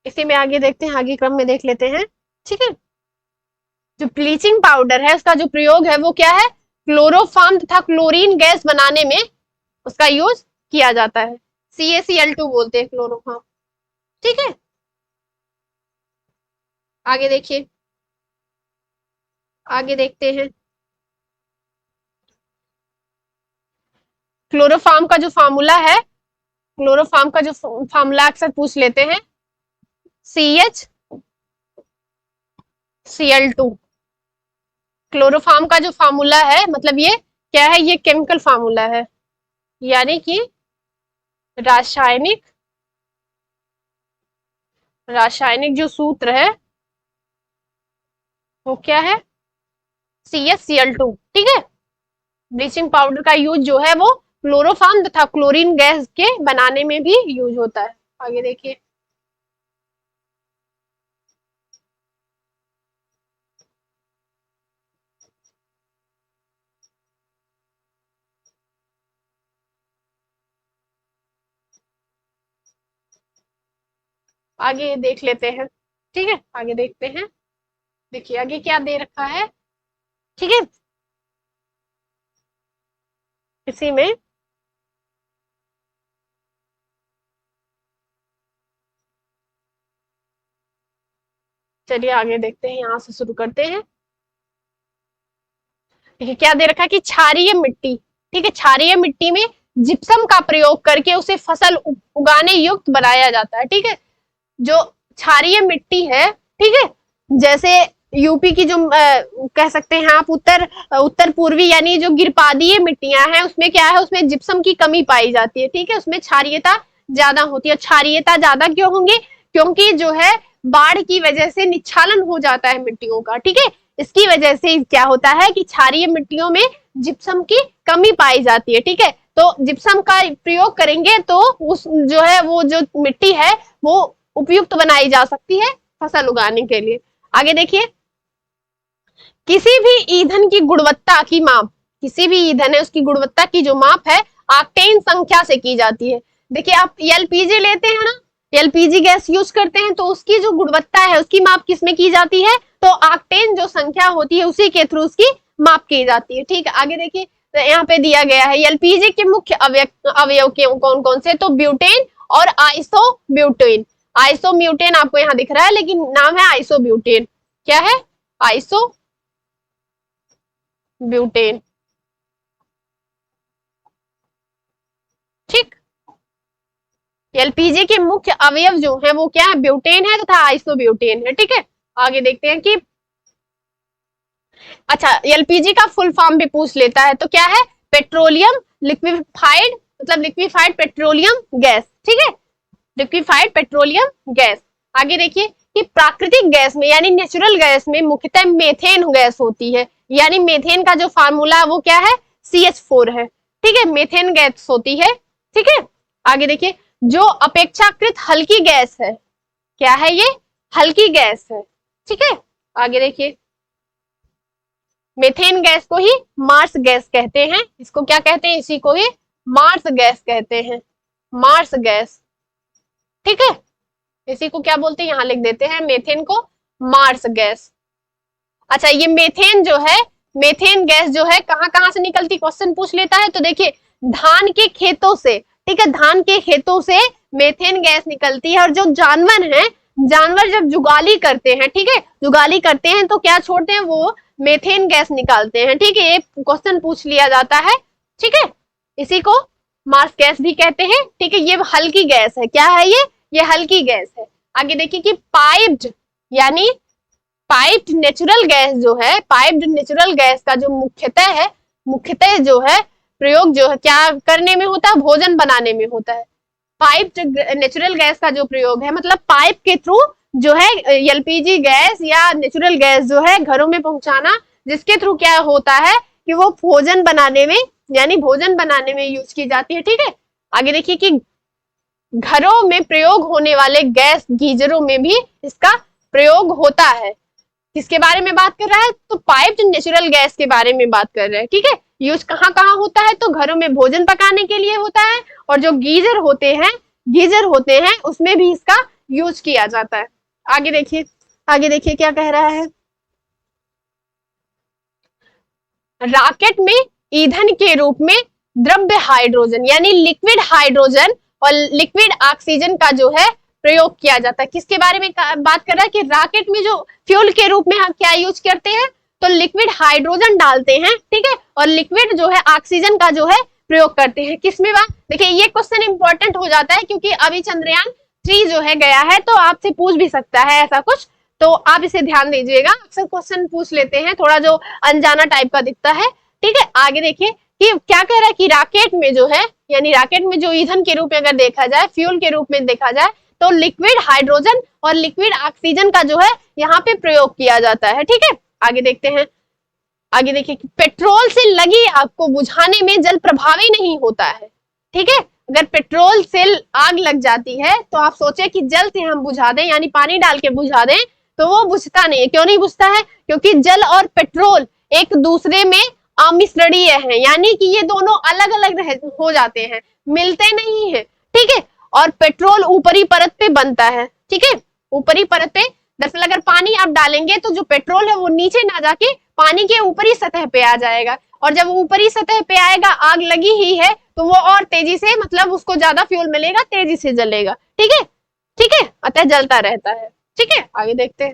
इसी में आगे देखते हैं, आगे क्रम में देख लेते हैं, ठीक है। जो ब्लीचिंग पाउडर है उसका जो प्रयोग है वो क्या है, क्लोरोफॉर्म तथा क्लोरीन गैस बनाने में उसका यूज किया जाता है, CaCl2 बोलते हैं क्लोरोफॉर्म, ठीक है। आगे देखिए, आगे देखते हैं, क्लोरोफॉर्म का जो फार्मूला है, क्लोरोफॉर्म का जो फार्मूला अक्सर पूछ लेते हैं, CaCl2, क्लोरोफॉर्म का जो फार्मूला है, मतलब ये क्या है, ये केमिकल फार्मूला है, यानी कि रासायनिक जो सूत्र है वो क्या है, CaCl2, ठीक है। ब्लीचिंग पाउडर का यूज जो है वो क्लोरोफॉर्म तथा क्लोरीन गैस के बनाने में भी यूज होता है। आगे देखिए, आगे देख लेते हैं, ठीक है, आगे देखते हैं। देखिए आगे क्या दे रखा है, ठीक है, इसी में चलिए आगे देखते हैं, यहां से शुरू करते हैं। देखिए क्या दे रखा है कि क्षारीय मिट्टी, ठीक है, क्षारीय मिट्टी में जिप्सम का प्रयोग करके उसे फसल उगाने युक्त बनाया जाता है, ठीक है। जो क्षारीय मिट्टी है, ठीक है, जैसे यूपी की जो कह सकते हैं आप उत्तर पूर्वी यानी जो गिरपादीय मिट्टियां हैं उसमें क्या है, उसमें जिप्सम की कमी पाई जाती है, ठीक है, उसमें क्षारीयता ज्यादा होती है। क्षारीयता ज्यादा क्यों होंगी, क्योंकि जो है बाढ़ की वजह से निच्छालन हो जाता है मिट्टियों का, ठीक है, इसकी वजह से क्या होता है कि क्षारीय मिट्टियों में जिप्सम की कमी पाई जाती है, ठीक है। तो जिप्सम का प्रयोग करेंगे तो उस जो है वो जो मिट्टी है वो उपयुक्त बनाई जा सकती है फसल उगाने के लिए। आगे देखिए, किसी भी ईंधन की गुणवत्ता की माप, किसी भी ईंधन है उसकी गुणवत्ता की जो माप है ऑक्टेन संख्या से की जाती है। देखिए आप एलपीजी लेते हैं ना, एलपीजी गैस यूज करते हैं तो उसकी जो गुणवत्ता है उसकी माप किसमें की जाती है, तो ऑक्टेन जो संख्या होती है उसी के थ्रू उसकी माप की जाती है। ठीक है, आगे देखिए तो यहाँ पे दिया गया है एलपीजी के मुख्य अवयव कौन कौन से, तो ब्यूटेन और आइसोब्यूटेन। आइसोब्यूटेन आपको यहाँ दिख रहा है लेकिन नाम है आइसोब्यूटेन। क्या है, आइसोब्यूटेन। ठीक, एलपीजी के मुख्य अवयव जो है वो क्या है, ब्यूटेन है तथा आइसोब्यूटेन है। ठीक है, आगे देखते हैं कि अच्छा एलपीजी का फुल फॉर्म भी पूछ लेता है तो क्या है, पेट्रोलियम लिक्विफाइड, मतलब लिक्विफाइड पेट्रोलियम गैस। ठीक है, लिक्विफाइड पेट्रोलियम गैस। आगे देखिए कि प्राकृतिक गैस में यानी नेचुरल गैस में मुख्यतः मेथेन गैस होती है, यानी मेथेन का जो फार्मूला वो क्या है, CH4 है। ठीक है, मेथेन गैस होती है। ठीक है, आगे देखिए जो अपेक्षाकृत हल्की गैस है, क्या है ये, हल्की गैस है। ठीक है, आगे देखिए मेथेन गैस को ही मार्स गैस कहते हैं, इसको क्या कहते हैं, इसी को ही मार्स गैस कहते हैं, मार्स गैस। ठीक है, इसी को क्या बोलते हैं, यहाँ लिख देते हैं मेथेन को मार्स गैस। अच्छा ये मेथेन जो है, मेथेन गैस जो है कहाँ से निकलती, क्वेश्चन पूछ लेता है तो देखिए धान के खेतों से। ठीक है, धान के खेतों से मेथेन गैस निकलती है और जो जानवर हैं, जानवर जब जुगाली करते हैं, ठीक है, जुगाली करते हैं तो क्या छोड़ते हैं, वो मेथेन गैस निकालते हैं। ठीक है, ये क्वेश्चन पूछ लिया जाता है। ठीक है, इसी को मार्स गैस भी कहते हैं। ठीक है, ये हल्की गैस है, क्या है ये हल्की गैस है। आगे देखिए कि पाइप्ड यानी पाइप्ड नेचुरल गैस जो है, पाइप्ड नेचुरल गैस का जो मुख्यतः जो है प्रयोग जो है क्या करने में होता है, भोजन बनाने में होता है। पाइप्ड नेचुरल गैस का जो प्रयोग है मतलब पाइप के थ्रू जो है एलपीजी गैस या नेचुरल गैस जो है घरों में पहुंचाना, जिसके थ्रू क्या होता है कि वो भोजन बनाने में यानी भोजन बनाने में यूज की जाती है। ठीक है, आगे देखिए कि घरों में प्रयोग होने वाले गैस गीजरों में भी इसका प्रयोग होता है। किसके बारे में बात कर रहा है, तो पाइप्ड नेचुरल गैस के बारे में बात कर रहे हैं। ठीक है, यूज कहाँ होता है, तो घरों में भोजन पकाने के लिए होता है और जो गीजर होते हैं उसमें भी इसका यूज किया जाता है। आगे देखिए क्या कह रहा है, रॉकेट में ईंधन के रूप में द्रव्य हाइड्रोजन यानी लिक्विड हाइड्रोजन और लिक्विड ऑक्सीजन का जो है प्रयोग किया जाता है। किसके बारे में बात कर रहा है कि रॉकेट में जो फ्यूल के रूप में हम क्या यूज करते हैं, तो लिक्विड हाइड्रोजन डालते हैं। ठीक है, और लिक्विड जो है ऑक्सीजन का जो है प्रयोग करते हैं। किसमें बात, देखिए ये क्वेश्चन इंपॉर्टेंट हो जाता है क्योंकि अभी चंद्रयान 3 जो है गया है तो आपसे पूछ भी सकता है ऐसा कुछ, तो आप इसे ध्यान दीजिएगा। अक्सर क्वेश्चन पूछ लेते हैं थोड़ा जो अनजाना टाइप का दिखता है। ठीक है, आगे देखिए कि क्या कह रहा है कि रॉकेट में जो है यानी रॉकेट में जो ईंधन के रूप में अगर देखा जाए, फ्यूल के रूप में देखा जाए तो लिक्विड हाइड्रोजन और लिक्विड ऑक्सीजन का जो है यहाँ पे प्रयोग किया जाता है। ठीक है, आगे देखते हैं, आगे देखिए कि पेट्रोल से लगी आग को बुझाने में जल प्रभावी नहीं होता है। ठीक है, अगर पेट्रोल से आग लग जाती है तो आप सोचे कि जल से हम बुझा दें यानी पानी डाल के बुझा दें तो वो बुझता नहीं है। क्यों नहीं बुझता है, क्योंकि जल और पेट्रोल एक दूसरे में अमिश्रणीय है, यानी कि ये दोनों अलग अलग हो जाते हैं, मिलते नहीं है। ठीक है, और पेट्रोल ऊपरी परत पे बनता है। ठीक है, ऊपरी परत पे, दरअसल अगर पानी आप डालेंगे तो जो पेट्रोल है वो नीचे ना जाके पानी के ऊपरी सतह पे आ जाएगा, और जब ऊपरी सतह पे आएगा, आग लगी ही है तो वो और तेजी से मतलब उसको ज्यादा फ्यूल मिलेगा, तेजी से जलेगा। ठीक है, ठीक है, अतः जलता रहता है। ठीक है, आगे देखते हैं।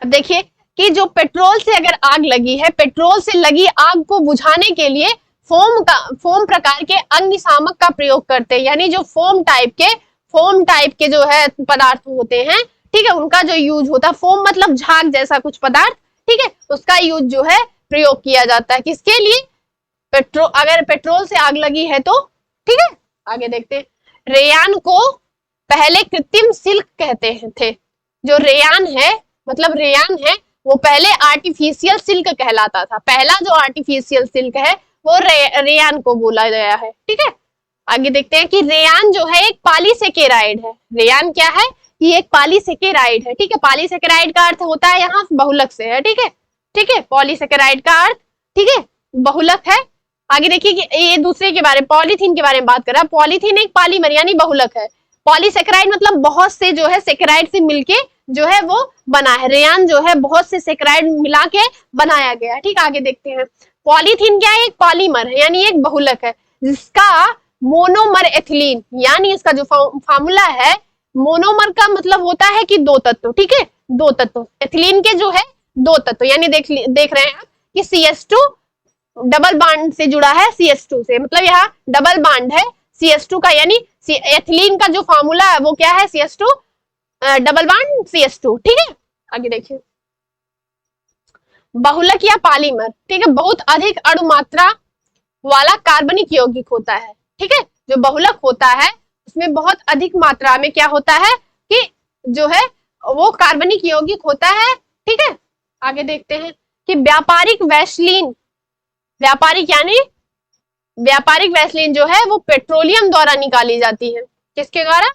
अब देखिए कि जो पेट्रोल से अगर आग लगी है, पेट्रोल से लगी आग को बुझाने के लिए फोम प्रकार के अग्निशामक का प्रयोग करते हैं, यानी जो फोम टाइप के जो है पदार्थ होते हैं, ठीक है, उनका जो यूज होता है, फोम मतलब झाग जैसा कुछ पदार्थ, ठीक है, उसका यूज जो है प्रयोग किया जाता है। किसके लिए, अगर पेट्रोल से आग लगी है तो। ठीक है, आगे देखते हैं। रेयान को पहले कृत्रिम सिल्क कहते थे। जो रेयान है मतलब रेयान है वो पहले आर्टिफिशियल सिल्क कहलाता था। पहला जो आर्टिफिशियल सिल्क है वो रेयान को बोला गया है। ठीक है, आगे देखते हैं कि रेयान जो है एक पॉलीसेकेराइड है। रेयान क्या है, ये एक पॉलीसेकेराइड है। ठीक है, पॉलीसेकेराइड का अर्थ होता है यहाँ बहुलक से है। ठीक है, ठीक है, पॉलीसेकेराइड का अर्थ ठीक है, बहुलक है। आगे देखिए कि ये दूसरे के बारे में, पॉलीथीन के बारे में बात कर रहा है। पॉलीथीन एक पॉलीमर यानी बहुलक है। पॉलीसेकेराइड मतलब बहुत से जो है सेकेराइड से मिलके जो है वो बना है। रेयान जो है बहुत से सेकेराइड मिला के बनाया गया है। ठीक, आगे देखते हैं। पॉलीथीन क्या है? एक पॉलीमर है यानी एक बहुलक है जिसका मोनोमर एथिलीन, यानी इसका जो फॉर्मूला है, मोनोमर का मतलब होता है कि दो तत्व। ठीक है, दो तत्व। एथिलीन के जो है दो तत्व, यानी देख रहे हैं आप कि CH2 डबल बॉन्ड से जुड़ा है CH2 से, मतलब यहाँ डबल बॉन्ड है CH2 का, यानी एथिलीन का जो फॉर्मूला है वो क्या है? CH2 double bond CH2। ठीक है, आगे देखिए। बहुलक या पॉलीमर, ठीक है, बहुत अधिक अणु मात्रा वाला कार्बनिक यौगिक होता है। ठीक है, जो बहुलक होता है उसमें बहुत अधिक मात्रा में क्या होता है कि जो है वो कार्बनिक यौगिक होता है। ठीक है, आगे देखते हैं कि व्यापारिक वैसलीन, व्यापारिक यानी व्यापारिक वैसलीन जो है वो पेट्रोलियम द्वारा निकाली जाती है। किसके द्वारा?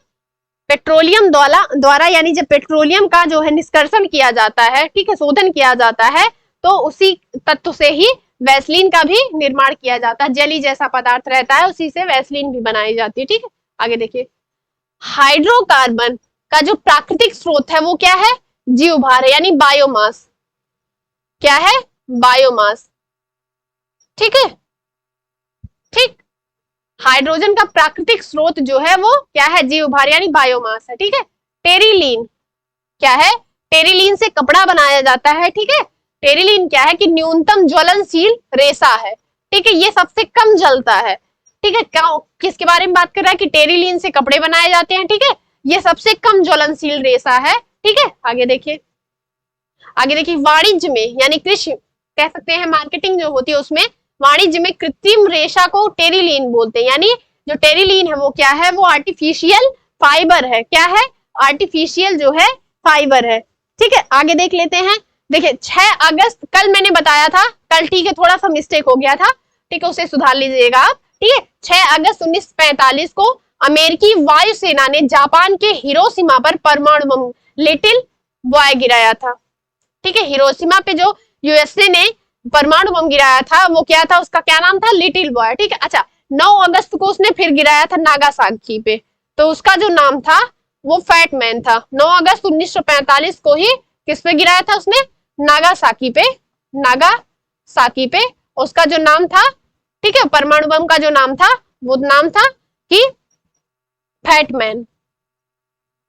पेट्रोलियम द्वारा, यानी जब पेट्रोलियम का जो है निष्कर्षण किया जाता है, ठीक है, शोधन किया जाता है, तो उसी तत्व से ही वैसलीन का भी निर्माण किया जाता है। जेली जैसा पदार्थ रहता है, उसी से वैसलीन भी बनाई जाती है। ठीक है, आगे देखिए। हाइड्रोकार्बन का जो प्राकृतिक स्रोत है वो क्या है? जीवभार है यानी बायोमास। क्या है? बायोमास। ठीक है, ठीक। हाइड्रोजन का प्राकृतिक स्रोत जो है वो क्या है? जीवभार यानी बायोमास है। ठीक है, टेरिलीन क्या है? टेरिलीन से कपड़ा बनाया जाता है। ठीक है, टेरिलीन क्या है कि न्यूनतम ज्वलनशील रेशा है। ठीक है, ये सबसे कम जलता है। ठीक है, किसके बारे में बात कर रहा है कि टेरिलीन से कपड़े बनाए जाते हैं। ठीक है, ये सबसे कम ज्वलनशील रेशा है। ठीक है, आगे देखिए। आगे देखिए, वाणिज्य में यानी कृषि कह सकते हैं, मार्केटिंग जो होती है उसमें वाणिज्य में कृत्रिम रेशा को टेरिलीन बोलते हैं। यानी जो टेरिलीन है वो क्या है? वो आर्टिफिशियल फाइबर है। क्या है? आर्टिफिशियल जो है फाइबर है। ठीक है, आगे देख लेते हैं। देखिए 6 अगस्त, कल मैंने बताया था, कल ठीक है थोड़ा सा मिस्टेक हो गया था, ठीक है, उसे सुधार लीजिएगा आप। ठीक है, 6 अगस्त 1945 को अमेरिकी वायुसेना ने जापान के हिरोशिमा पर परमाणु बम लिटिल बॉय गिराया था। ठीक है, हिरोशिमा पे जो यूएसए ने परमाणु बम गिराया था वो क्या था? उसका क्या नाम था? Little boy. ठीक है, अच्छा 9 अगस्त को उसने फिर गिराया था नागासाकी पे, तो उसका जो नाम था वो फैट मैन था। 9 अगस्त 1945 को ही किस पे गिराया था उसने? नागासाकी पे, नागासाकी पे। उसका जो नाम था, ठीक है, परमाणु बम का जो नाम था वो नाम था कि फैट मैन।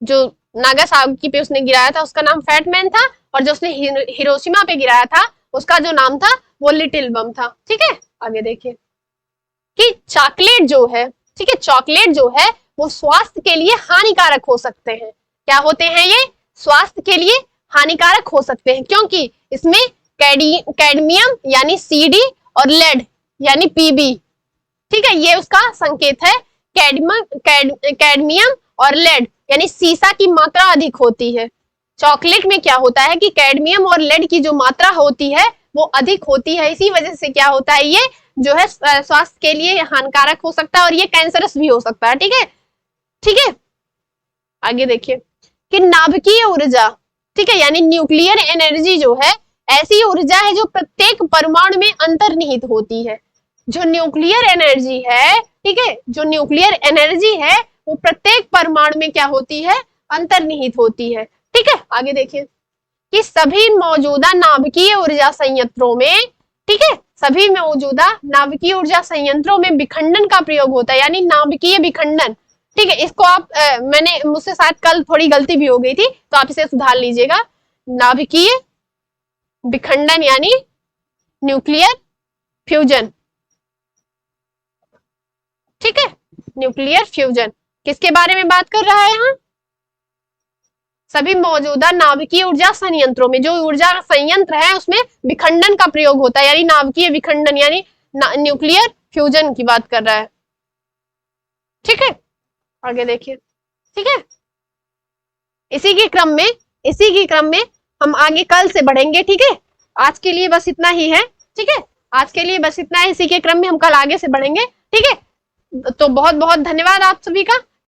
जो नागासाकी पे उसने गिराया था उसका नाम फैट मैन था, और जो उसने हिरोशिमा पे गिराया था उसका जो नाम था वो लिटिल बम था। ठीक है, आगे देखिए कि चॉकलेट जो है, ठीक है, चॉकलेट जो है वो स्वास्थ्य के लिए हानिकारक हो सकते हैं। क्या होते हैं ये? स्वास्थ्य के लिए हानिकारक हो सकते हैं, क्योंकि इसमें कैडमियम यानी CD और लेड यानी PB, ठीक है, ये उसका संकेत है। कैडमियम और लेड यानी सीसा की मात्रा अधिक होती है। चॉकलेट में क्या होता है कि कैडमियम और लेड की जो मात्रा होती है वो अधिक होती है, इसी वजह से क्या होता है, ये जो है स्वास्थ्य के लिए हानिकारक हो सकता है और ये कैंसरस भी हो सकता है। ठीक है, ठीक है, आगे देखिए कि नाभिकीय ऊर्जा, ठीक है, यानी न्यूक्लियर एनर्जी जो है ऐसी ऊर्जा है जो प्रत्येक परमाणु में अंतर्निहित होती है। जो न्यूक्लियर एनर्जी है, ठीक है, जो न्यूक्लियर एनर्जी है वो प्रत्येक परमाणु में क्या होती है? अंतर्निहित होती है। ठीक है, आगे देखिए कि सभी मौजूदा नाभिकीय ऊर्जा संयंत्रों में, ठीक है, सभी मौजूदा नाभिकीय ऊर्जा संयंत्रों में विखंडन का प्रयोग होता है, यानी नाभिकीय विखंडन। ठीक है, इसको आप मैंने मुझसे शायद कल थोड़ी गलती भी हो गई थी, तो आप इसे सुधार लीजिएगा। नाभिकीय विखंडन यानी न्यूक्लियर फ्यूजन। ठीक है, न्यूक्लियर फ्यूजन किसके बारे में बात कर रहा है यहाँ? सभी मौजूदा नाभिकीय ऊर्जा संयंत्रों में, जो ऊर्जा संयंत्र है उसमें विखंडन का प्रयोग होता है, यानी नाभिकीय विखंडन यानी न्यूक्लियर फ्यूजन की बात कर रहा है। ठीक है, आगे देखिए। ठीक है, इसी के क्रम में हम आगे कल से बढ़ेंगे। ठीक है, आज के लिए बस इतना ही है। ठीक है, आज के लिए बस इतना है, इसी के क्रम में हम कल आगे से बढ़ेंगे। ठीक है, तो बहुत बहुत धन्यवाद आप सभी का।